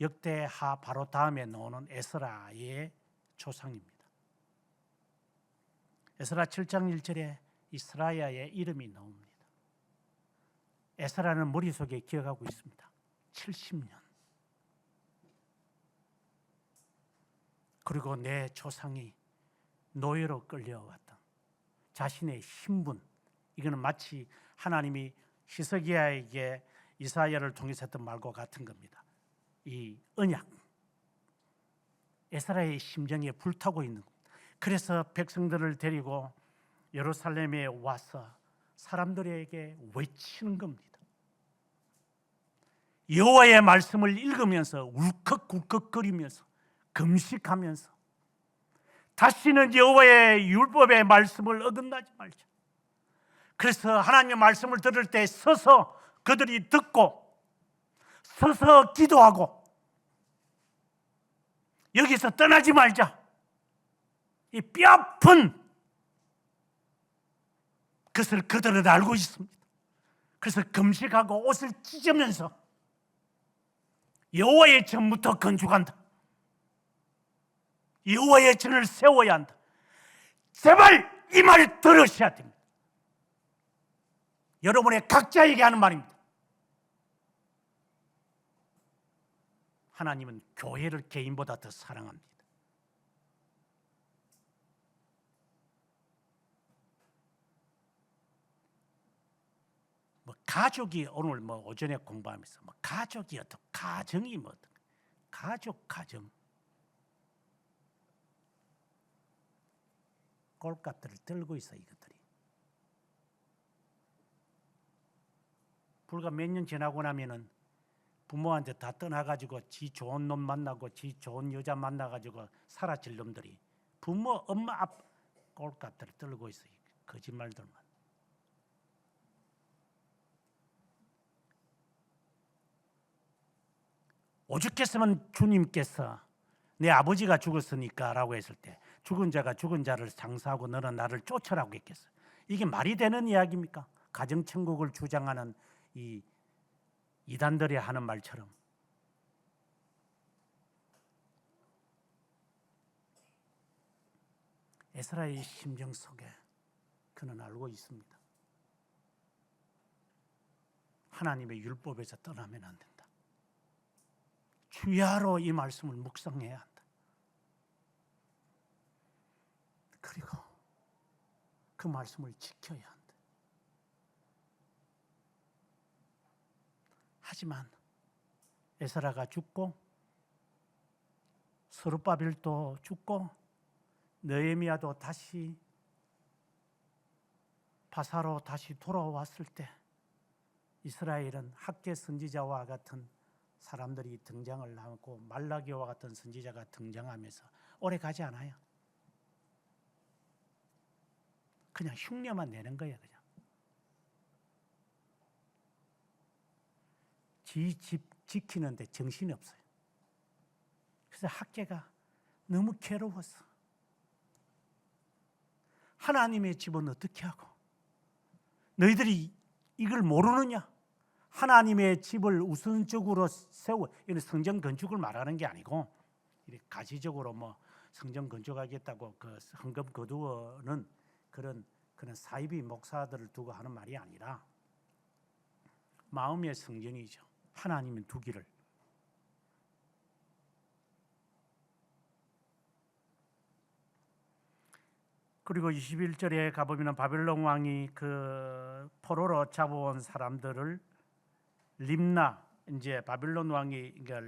역대하 바로 다음에 나오는 에스라의 조상입니다. 에스라 7장 1절에 이 스라야의 이름이 나옵니다. 에스라는 머릿속에 기억하고 있습니다. 70년. 그리고 내 조상이 노예로 끌려왔던 자신의 신분, 이거는 마치 하나님이 히스기야에게 이사야를 통해서 했던 말과 같은 겁니다. 이 언약, 에스라의 심정에 불타고 있는 겁니다. 그래서 백성들을 데리고 예루살렘에 와서 사람들에게 외치는 겁니다. 여호와의 말씀을 읽으면서 울컥울컥거리면서 금식하면서 다시는 여호와의 율법의 말씀을 어긋나지 말자. 그래서 하나님의 말씀을 들을 때 서서 그들이 듣고 서서 기도하고 여기서 떠나지 말자. 이 뼈아픈 그것을 그들은 알고 있습니다. 그래서 금식하고 옷을 찢으면서 여호와의 전부터 건축한다. 여호와의 전을 세워야 한다. 제발 이 말을 들으셔야 됩니다. 여러분의 각자에게 하는 말입니다. 하나님은 교회를 개인보다 더 사랑합니다. 가족이 오늘 오전에 공부하면서 가족이 어떻고 가정이 어떻고 가정 꼴값들을 들고 있어. 이것들이 불과 몇 년 지나고 나면은 부모한테 다 떠나가지고 지 좋은 놈 만나고 지 좋은 여자 만나가지고 사라질 놈들이 부모 엄마 아빠 꼴값들을 들고 있어. 거짓말들만. 오죽했으면 주님께서 내 아버지가 죽었으니까 라고 했을 때 죽은 자가 죽은 자를 장사하고 너는 나를 쫓으라고 했겠어요. 이게 말이 되는 이야기입니까? 가정천국을 주장하는 이 이단들이 하는 말처럼 에스라의 심정 속에 그는 알고 있습니다. 하나님의 율법에서 떠나면 안 된다. 주야로 이 말씀을 묵상해야 한다. 그리고 그 말씀을 지켜야 한다. 하지만 에스라가 죽고 스룹바벨도 죽고 느헤미야도 다시 바사로 다시 돌아왔을 때 이스라엘은 학계 선지자와 같은 사람들이 등장을 하고 말라기와 같은 선지자가 등장하면서 오래 가지 않아요. 그냥 흉내만 내는 거예요. 그냥 지 집 지키는데 정신이 없어요. 그래서 학계가 너무 괴로웠어. 하나님의 집은 어떻게 하고 너희들이 이걸 모르느냐? 하나님의 집을 우선적으로 세워. 이는 성전 건축을 말하는 게 아니고 가시적으로 뭐 성전 건축하겠다고 그 헌금 거두어는 그런 사이비 목사들을 두고 하는 말이 아니라 마음의 성전이죠. 하나님의 두기를. 그리고 21절에 가보면 바벨론 왕이 그 포로로 잡아온 사람들을 림나, 이제 바벨론 왕이 그러니까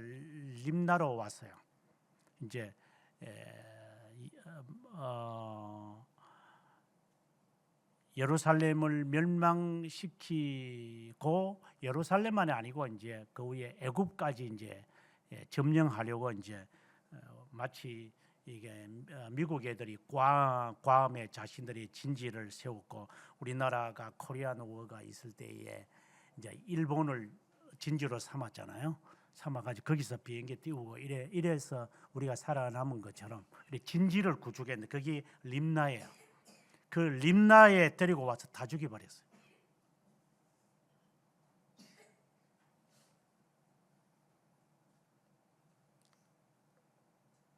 림나로 왔어요. 이제 예루살렘을 멸망시키고 예루살렘만이 아니고 이제 그 위에 애굽까지 이제 점령하려고 이제 마치 이게 미국 애들이 괌에 자신들의 진지를 세웠고 우리나라가 코리안 워가 있을 때에 이제 일본을 진지로 삼았잖아요. 삼아가지고 거기서 비행기 띄우고 이래서 우리가 살아남은 것처럼 진지를 구축했는데 그게 림나예요. 그 림나에 데리고 와서 다 죽여버렸어요.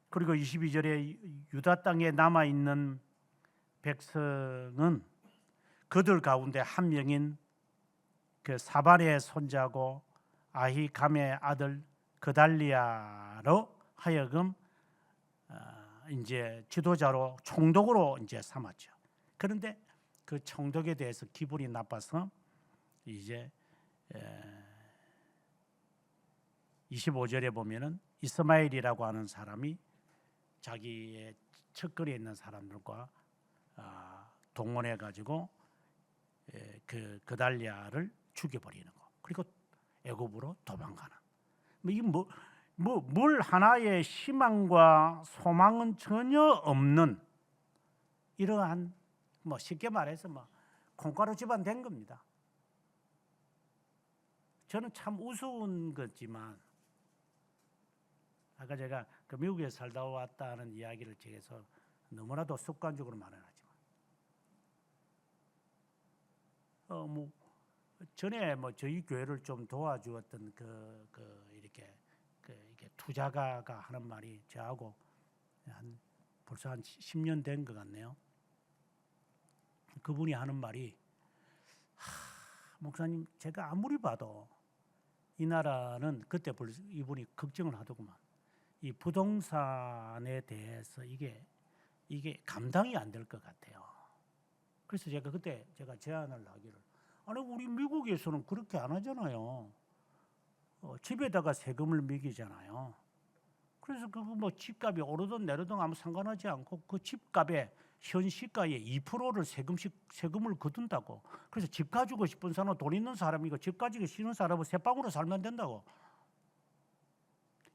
그리고 22절에 유다 땅에 남아있는 백성은 그들 가운데 한 명인 그 사발의 손자고 아히감의 아들 그달리아로 하여금 이제 지도자로 총독으로 이제 삼았죠. 그런데 그 총독에 대해서 기분이 나빠서 이제 25절에 보면은 이스마엘이라고 하는 사람이 자기의 척거리에 있는 사람들과 동원해 가지고 그 그달리아를 죽여버리는 거. 그리고 애굽으로 도망가는. 뭘 하나의 희망과 소망은 전혀 없는 이러한 쉽게 말해서 콩가루 집안 된 겁니다. 저는 참 우스운 거지만 아까 제가 그 미국에 살다 왔다는 이야기를 제게서 너무나도 습관적으로 말해놨지만 전에 저희 교회를 좀 도와주었던 이렇게 투자가가 하는 말이 저하고 벌써 한 10년 된 것 같네요. 그분이 하는 말이 목사님 제가 아무리 봐도 이 나라는 그때 이분이 걱정을 하더구만. 이 부동산에 대해서 이게 감당이 안 될 것 같아요. 그래서 제가 그때 제안을 하기를 아니 우리 미국에서는 그렇게 안 하잖아요. 집에다가 세금을 매기잖아요. 그래서 그거 집값이 오르든 내리든 아무 상관하지 않고 그 집값에 현 시가의 2%를 세금을 거둔다고. 그래서 집 가지고 싶은 사람은 돈 있는 사람이고 집 가지고 싫은 사람은 새방으로 살면 된다고.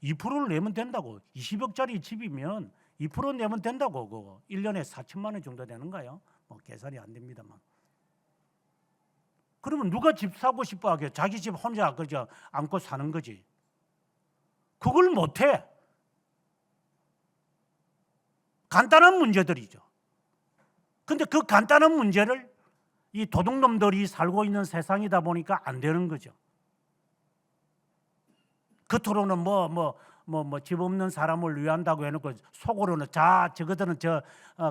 2%를 내면 된다고. 20억짜리 집이면 2% 내면 된다고. 그거 1년에 4천만 원 정도 되는가요? 계산이 안 됩니다만. 그러면 누가 집 사고 싶어 하게? 자기 집 혼자 그저 안고 사는 거지. 그걸 못해. 간단한 문제들이죠. 근데 그 간단한 문제를 이 도둑놈들이 살고 있는 세상이다 보니까 안 되는 거죠. 겉으로는 집 없는 사람을 위한다고 해놓고 속으로는 자 저거들은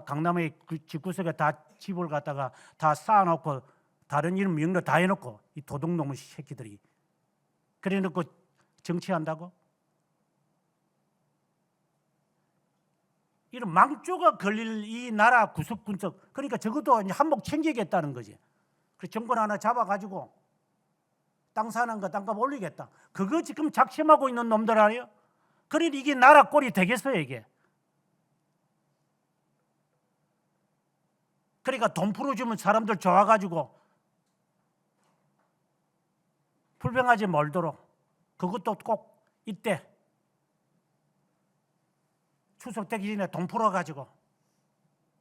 강남의 집구석에 다 집을 갖다가 다 쌓아놓고 다른 이름 명령 다 해놓고 이 도둑놈의 새끼들이 그래놓고 정치한다고? 이런 망조가 걸릴 이 나라 구석구석 그러니까 적어도 이제 한몫 챙기겠다는 거지. 그 정권 하나 잡아가지고 땅 사는 거 땅값 올리겠다. 그거 지금 작심하고 있는 놈들 아니에요? 그러니 이게 나라 꼴이 되겠어요 이게. 그러니까 돈 풀어주면 사람들 좋아가지고 불평하지 말도록 그것도 꼭 이때 추석 되기 전에 돈 풀어가지고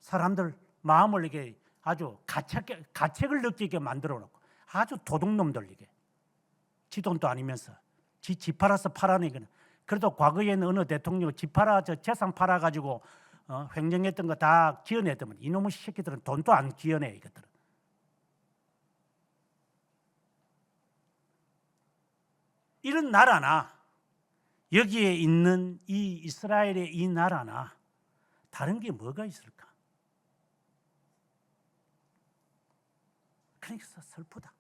사람들 마음을 이게 아주 가책을 느끼게 만들어놓고 아주 도둑놈들 이게 지 돈도 아니면서 집 팔아서 팔아내기는 그래도 과거에는 어느 대통령 집 팔아 재산 팔아가지고 횡령했던 거 다 기어내더만 이놈의 새끼들은 돈도 안 기어내 이것들은. 이런 나라나 여기에 있는 이 이스라엘의 이 나라나 다른 게 뭐가 있을까? 그러니까 슬프다.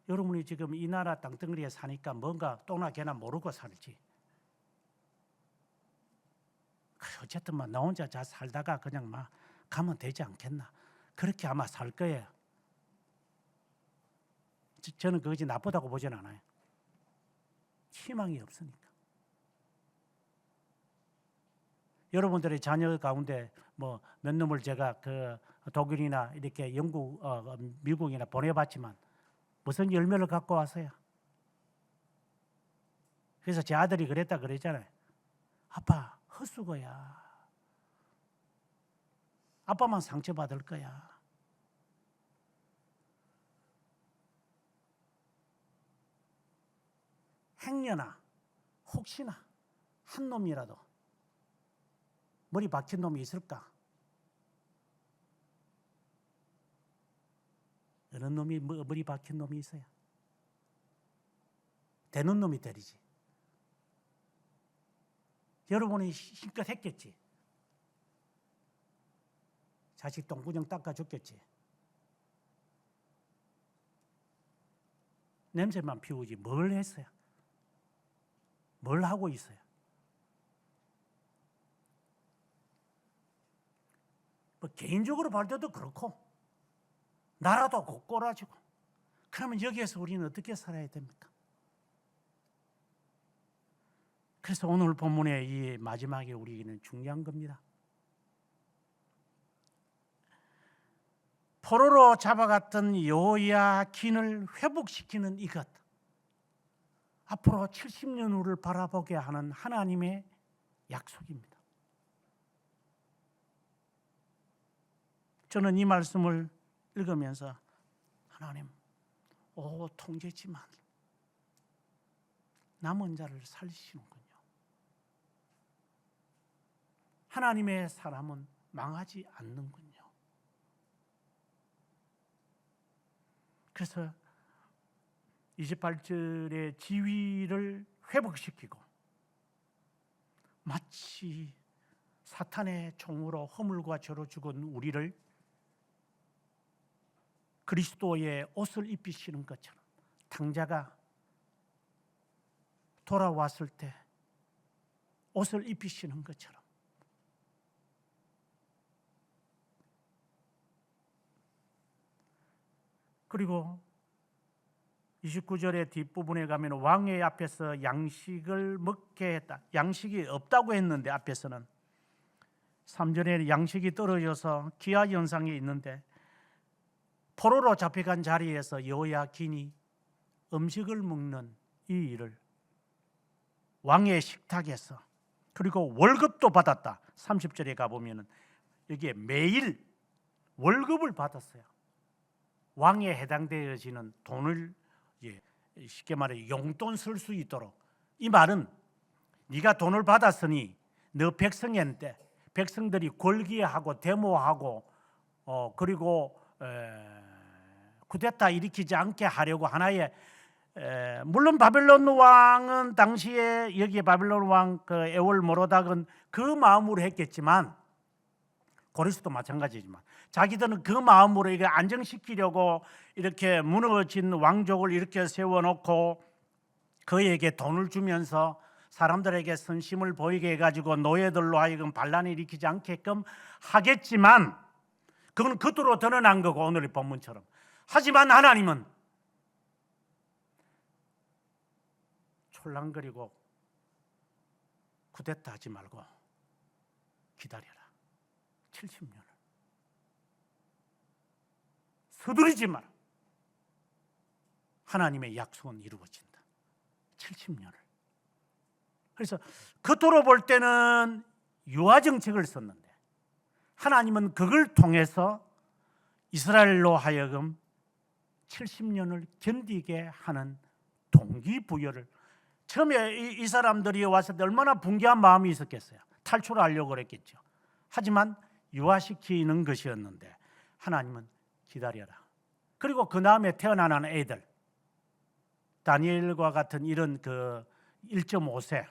여러분이 지금 이 나라 땅덩어리에 사니까 뭔가 또나 개나 모르고 살지. 어쨌든 나 혼자 잘 살다가 그냥 가면 되지 않겠나. 그렇게 아마 살 거예요. 저는 그것이 나쁘다고 보진 않아요. 희망이 없으니까. 여러분들의 자녀 가운데 몇 놈을 제가 그 독일이나 이렇게 영국, 미국이나 보내봤지만 무슨 열매를 갖고 왔어요? 그래서 제 아들이 그랬잖아요. 아빠 헛수고야. 아빠만 상처받을 거야. 행여나 혹시나 한 놈이라도 머리 박힌 놈이 있을까? 어느 놈이 머리 박힌 놈이 있어요? 되는 놈이 때리지. 여러분이 힘껏 했겠지. 자식 똥구녕 닦아줬겠지. 냄새만 피우지 뭘 했어요? 뭘 하고 있어요? 개인적으로 볼 때도 그렇고 나라도 곧꼬라지고 그러면 여기에서 우리는 어떻게 살아야 됩니까? 그래서 오늘 본문의 이 마지막에 우리에게는 중요한 겁니다. 포로로 잡아갔던 여호야긴을 회복시키는 이것, 앞으로 70년 후를 바라보게 하는 하나님의 약속입니다. 저는 이 말씀을 읽으면서 하나님, 통제지만 남은 자를 살리시는군요. 하나님의 사람은 망하지 않는군요. 그래서 28절의 지위를 회복시키고 마치 사탄의 총으로 허물과 죄로 죽은 우리를 그리스도의 옷을 입히시는 것처럼 탕자가 돌아왔을 때 옷을 입히시는 것처럼 그리고 29절의 뒷부분에 가면 왕의 앞에서 양식을 먹게 했다. 양식이 없다고 했는데 앞에서는 3절에 양식이 떨어져서 기아 현상이 있는데 포로로 잡혀간 자리에서 여호야긴이 음식을 먹는 이 일을 왕의 식탁에서 그리고 월급도 받았다. 30절에 가보면 여기에 매일 월급을 받았어요. 왕에 해당되어지는 돈을 쉽게 말해 용돈 쓸 수 있도록. 이 말은 네가 돈을 받았으니 너 백성인데 백성들이 골기하고 데모하고 그리고 쿠데타 일으키지 않게 하려고 하나의 물론 바벨론 왕은 당시에 여기에 바벨론 왕 그 에월 모로닥은 그 마음으로 했겠지만, 고레스도 마찬가지지만 자기들은 그 마음으로 이게 안정시키려고 이렇게 무너진 왕족을 이렇게 세워놓고 그에게 돈을 주면서 사람들에게 선심을 보이게 해가지고 노예들로 하여금 반란을 일으키지 않게끔 하겠지만, 그건 겉으로 드러난 거고 오늘의 본문처럼. 하지만 하나님은 촐랑거리고 쿠데타 하지 말고 기다려라. 70년을 서두르지 마라. 하나님의 약속은 이루어진다. 70년을. 그래서 겉으로 볼 때는 유화 정책을 썼는데 하나님은 그걸 통해서 이스라엘로 하여금 70년을 견디게 하는 동기부여를, 처음에 이 사람들이 왔을 때 얼마나 분개한 마음이 있었겠어요. 탈출하려고 그랬겠죠. 하지만 유화시키는 것이었는데 하나님은 기다려라. 그리고 그 다음에 태어나는 애들, 다니엘과 같은 이런 그 1.5세,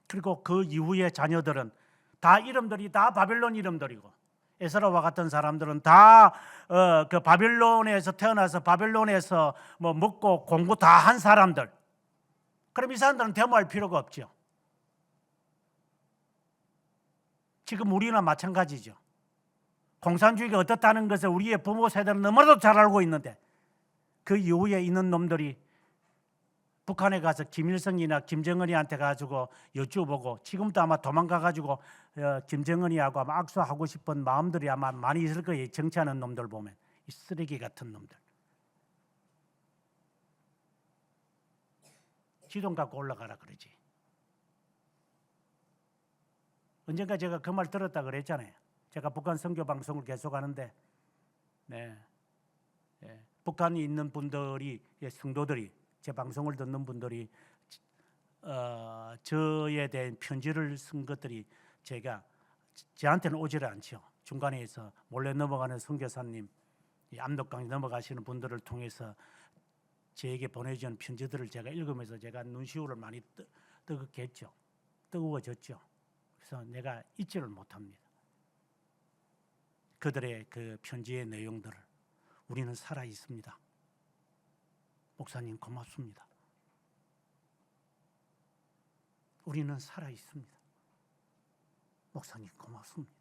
그리고 그 이후의 자녀들은 다 이름들이 다 바벨론 이름들이고, 에스라와 같은 사람들은 다 그 바벨론에서 태어나서 바벨론에서 뭐 먹고 공부 다 한 사람들. 그럼 이 사람들은 데모할 필요가 없죠. 지금 우리나 마찬가지죠. 공산주의가 어떻다는 것을 우리의 부모 세대는 너무나도 잘 알고 있는데, 그 이후에 있는 놈들이 북한에 가서 김일성이나 김정은이한테 가지고 여쭈보고, 지금도 아마 도망가 가지고 김정은이하고 아마 악수하고 싶은 마음들이 아마 많이 있을 거예요. 정치하는 놈들 보면 이 쓰레기 같은 놈들. 지돈 갖고 올라가라 그러지. 언젠가 제가 그 말 들었다 그랬잖아요. 제가 북한 선교 방송을 계속하는데, 북한에 있는 분들이, 성도들이, 제 방송을 듣는 분들이 저에 대한 편지를 쓴 것들이 저한테는 오지를 않죠. 중간에서 몰래 넘어가는 선교사님, 압록강 넘어가시는 분들을 통해서 저에게 보내준 편지들을 제가 읽으면서 제가 눈시울을 많이 뜨겁겠죠. 뜨거워졌죠. 그래서 내가 잊지를 못합니다. 그들의 그 편지의 내용들을. 우리는 살아 있습니다. 목사님 고맙습니다. 우리는 살아 있습니다. 목사님 고맙습니다.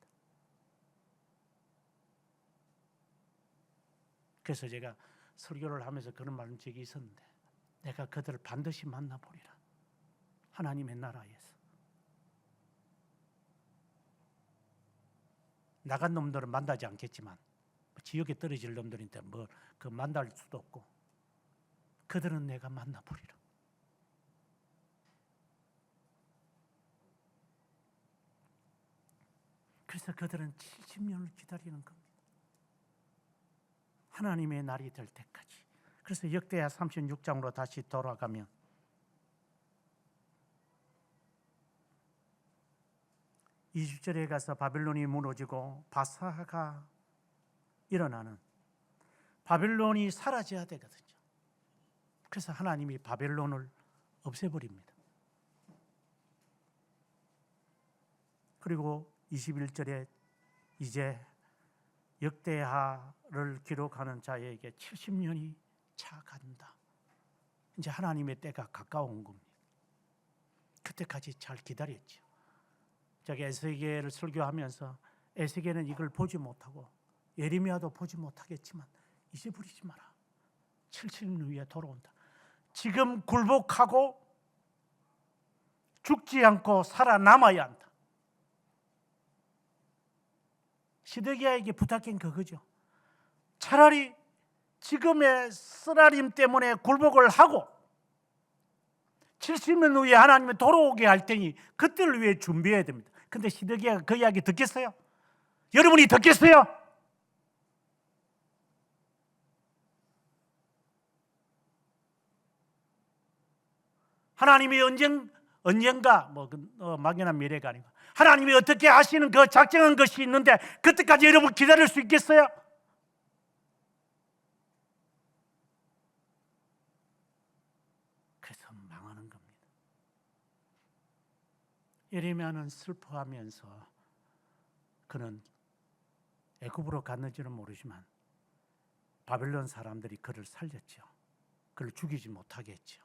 그래서 제가 설교를 하면서 그런 말은 적이 있었는데, 내가 그들을 반드시 만나보리라. 하나님의 나라에서. 나간 놈들은 만나지 않겠지만, 지옥에 떨어질 놈들인데 뭐 그 만날 수도 없고, 그들은 내가 만나보리라. 그래서 그들은 70년을 기다리는 겁니다. 하나님의 날이 될 때까지. 그래서 역대하 36장으로 다시 돌아가면, (20절에) 가서 바벨론이 무너지고 바사가 일어나는, 바벨론이 사라져야 되거든요. 그래서 하나님이 바벨론을 없애버립니다. 그리고 21절에 이제 역대하를 기록하는 자에게 70년이 차간다. 이제 하나님의 때가 가까운 겁니다. 그때까지 잘 기다렸죠. 제가 에스겔을 설교하면서 에스겔은 이걸 보지 못하고 예레미야도 보지 못하겠지만 잊어버리지 마라. 70년 후에 돌아온다. 지금 굴복하고 죽지 않고 살아남아야 한다. 시드기야에게 부탁한 그거죠. 차라리 지금의 쓰라림 때문에 굴복을 하고 70년 후에 하나님이 돌아오게 할 테니 그때를 위해 준비해야 됩니다. 근데 시드기야가 그 이야기 듣겠어요? 여러분이 듣겠어요? 하나님이 언젠가 막연한 미래가 아니고 하나님이 어떻게 하시는 그 작정한 것이 있는데 그때까지 여러분 기다릴 수 있겠어요? 예레미야는 슬퍼하면서 그는 애굽으로 갔는지는 모르지만 바벨론 사람들이 그를 살렸죠. 그를 죽이지 못하게 했죠.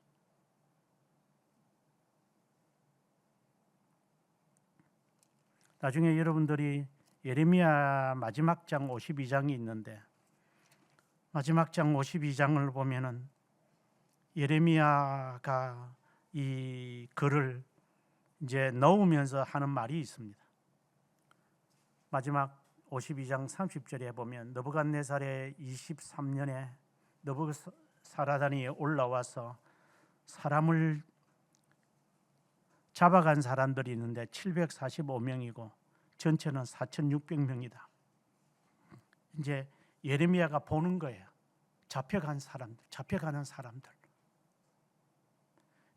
나중에 여러분들이 예레미야 마지막 장 52장이 있는데 마지막 장 52장을 보면은 예레미야가 이 글을 이제 넣으면서 하는 말이 있습니다. 마지막 52장 30절에 보면 느부갓네살의 23년에 느부갓사라단이 올라와서 사람을 잡아간 사람들이 있는데 745명이고 전체는 4,600명이다. 이제 예레미야가 보는 거예요. 잡혀가는 사람들.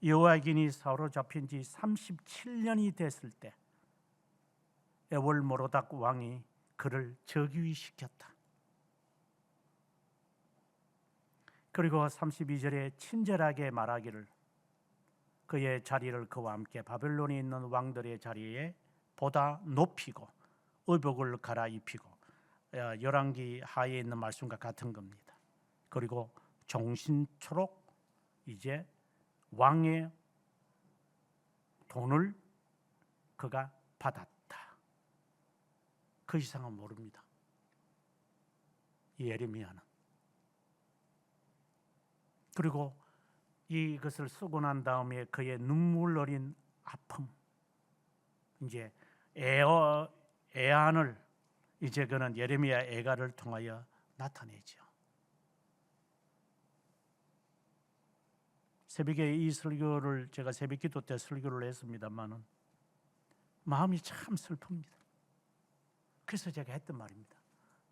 여호야긴이 사로잡힌 지 37년이 됐을 때 에월모로닥 왕이 그를 즉위시켰다. 그리고 32절에 친절하게 말하기를 그의 자리를 그와 함께 바벨론에 있는 왕들의 자리에 보다 높이고 의복을 갈아입히고 열왕기 하에 있는 말씀과 같은 겁니다. 그리고 종신초록 이제 왕의 돈을 그가 받았다. 그 이상은 모릅니다. 예레미야는. 그리고 이것을 쓰고 난 다음에 그의 눈물 어린 아픔, 이제 애안을 이제 그는 예레미야 애가를 통하여 나타내죠. 새벽에 이 설교를 제가 새벽기도 때 설교를 했습니다만은 마음이 참 슬픕니다. 그래서 제가 했던 말입니다.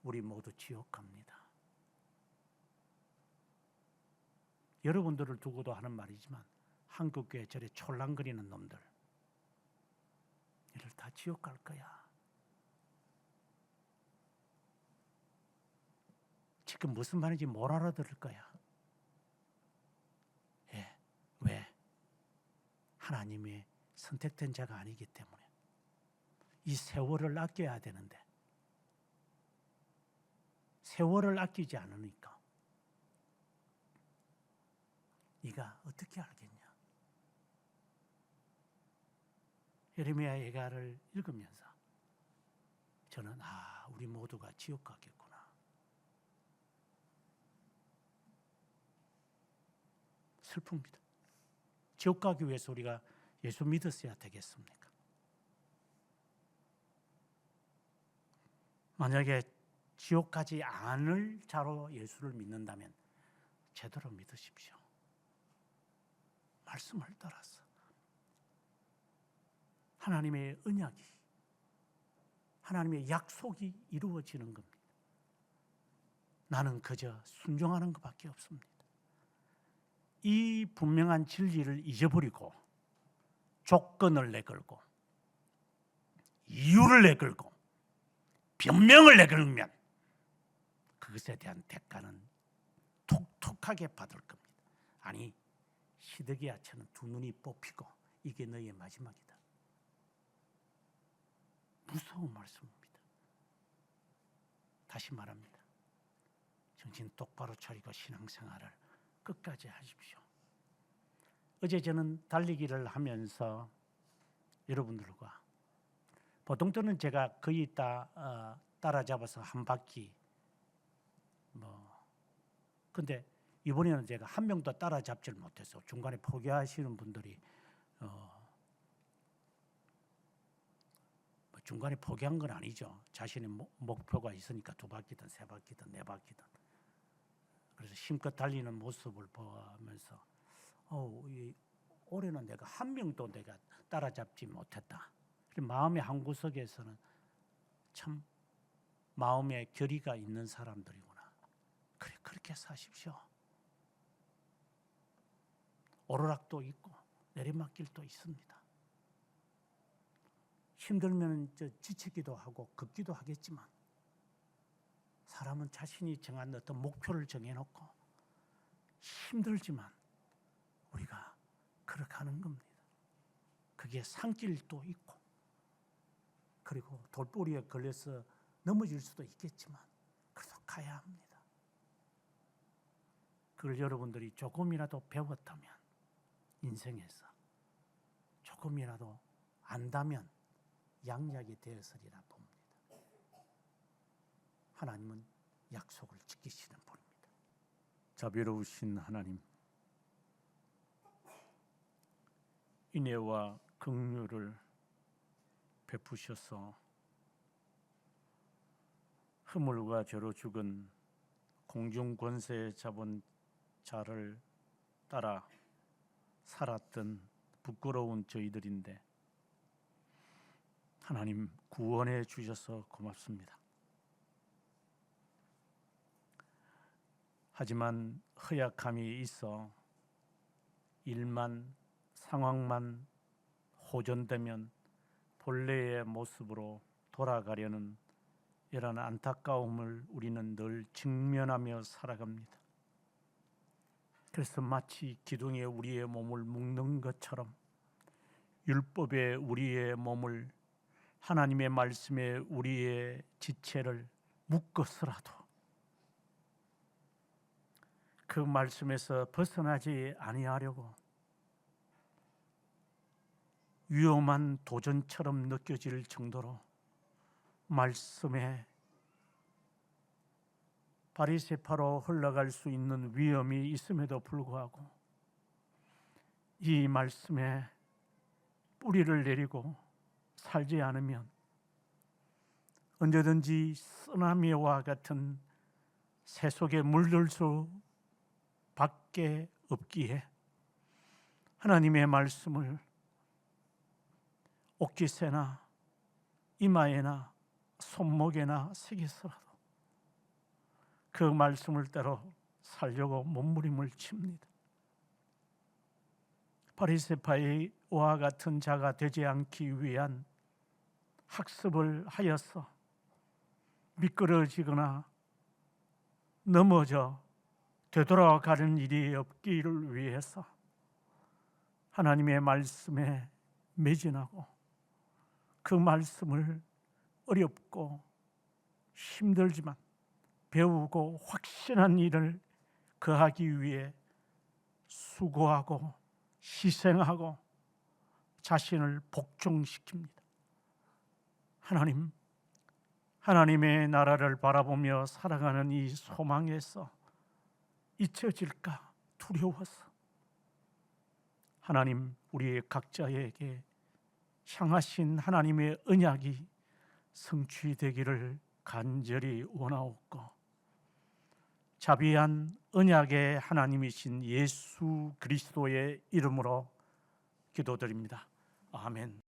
우리 모두 지옥 갑니다. 여러분들을 두고도 하는 말이지만 한국교회 저래 촐랑거리는 놈들 이들 다 지옥 갈 거야. 지금 무슨 말인지 못 알아들을 거야. 왜? 하나님의 선택된 자가 아니기 때문에. 이 세월을 아껴야 되는데 세월을 아끼지 않으니까 네가 어떻게 알겠냐. 예레미야 예가를 읽으면서 저는 우리 모두가 지옥 가겠구나. 슬픕니다. 지옥 가기 위해서 우리가 예수 믿었어야 되겠습니까? 만약에 지옥 가지 않을 자로 예수를 믿는다면 제대로 믿으십시오. 말씀을 따라서 하나님의 언약이, 하나님의 약속이 이루어지는 겁니다. 나는 그저 순종하는 것밖에 없습니다. 이 분명한 진리를 잊어버리고 조건을 내걸고 이유를 내걸고 변명을 내걸면 그것에 대한 대가는 톡톡하게 받을 겁니다. 아니, 시드기야처럼 두 눈이 뽑히고 이게 너의 마지막이다. 무서운 말씀입니다. 다시 말합니다. 정신 똑바로 차리고 신앙생활을 끝까지 하십시오. 어제 저는 달리기를 하면서 여러분들과 보통 때는 제가 거의 다 따라잡아서 한 바퀴 근데 이번에는 제가 한 명도 따라잡질 못해서 중간에 포기하시는 분들이 중간에 포기한 건 아니죠. 자신의 목표가 있으니까 두 바퀴든 세 바퀴든 네 바퀴든 그래서 힘껏 달리는 모습을 보면서 올해는 내가 한 명도 내가 따라잡지 못했다. 마음의 한구석에서는 참 마음의 결의가 있는 사람들이구나. 그래, 그렇게 사십시오. 오르락도 있고 내리막길도 있습니다. 힘들면 지치기도 하고 걷기도 하겠지만 사람은 자신이 정한 어떤 목표를 정해놓고 힘들지만 우리가 그렇게 하는 겁니다. 그게 상길도 있고, 그리고 돌부리에 걸려서 넘어질 수도 있겠지만 그래도 가야 합니다. 그걸 여러분들이 조금이라도 배웠다면, 인생에서 조금이라도 안다면 양약이 되었으리라 봅니다. 하나님은 약속을 지키시는 분입니다. 자비로우신 하나님, 인애와 긍휼을 베푸셔서 허물과 죄로 죽은 공중 권세 잡은 자를 따라 살았던 부끄러운 저희들인데 하나님 구원해 주셔서 고맙습니다. 하지만 허약함이 있어 일만, 상황만 호전되면 본래의 모습으로 돌아가려는 이런 안타까움을 우리는 늘 직면하며 살아갑니다. 그래서 마치 기둥에 우리의 몸을 묶는 것처럼 율법에 우리의 몸을, 하나님의 말씀에 우리의 지체를 묶어서라도 그 말씀에서 벗어나지 아니하려고 위험한 도전처럼 느껴질 정도로 말씀에 바리새파로 흘러갈 수 있는 위험이 있음에도 불구하고 이 말씀에 뿌리를 내리고 살지 않으면 언제든지 쓰나미와 같은 새 속에 물들 수밖에 없기에 하나님의 말씀을 옥기새나 이마에나 손목에나 새겨서라도 그 말씀을 따라 살려고 몸부림을 칩니다. 바리새파와 같은 자가 되지 않기 위한 학습을 하여서 미끄러지거나 넘어져 되돌아가는 일이 없기를 위해서 하나님의 말씀에 매진하고 그 말씀을 어렵고 힘들지만 배우고 확신한 일을 거하기 위해 수고하고 희생하고 자신을 복종시킵니다. 하나님의 나라를 바라보며 살아가는 이 소망에서 잊혀질까 두려워서 하나님, 우리 각자에게 향하신 하나님의 언약이 성취되기를 간절히 원하옵고, 자비한 언약의 하나님이신 예수 그리스도의 이름으로 기도드립니다. 아멘.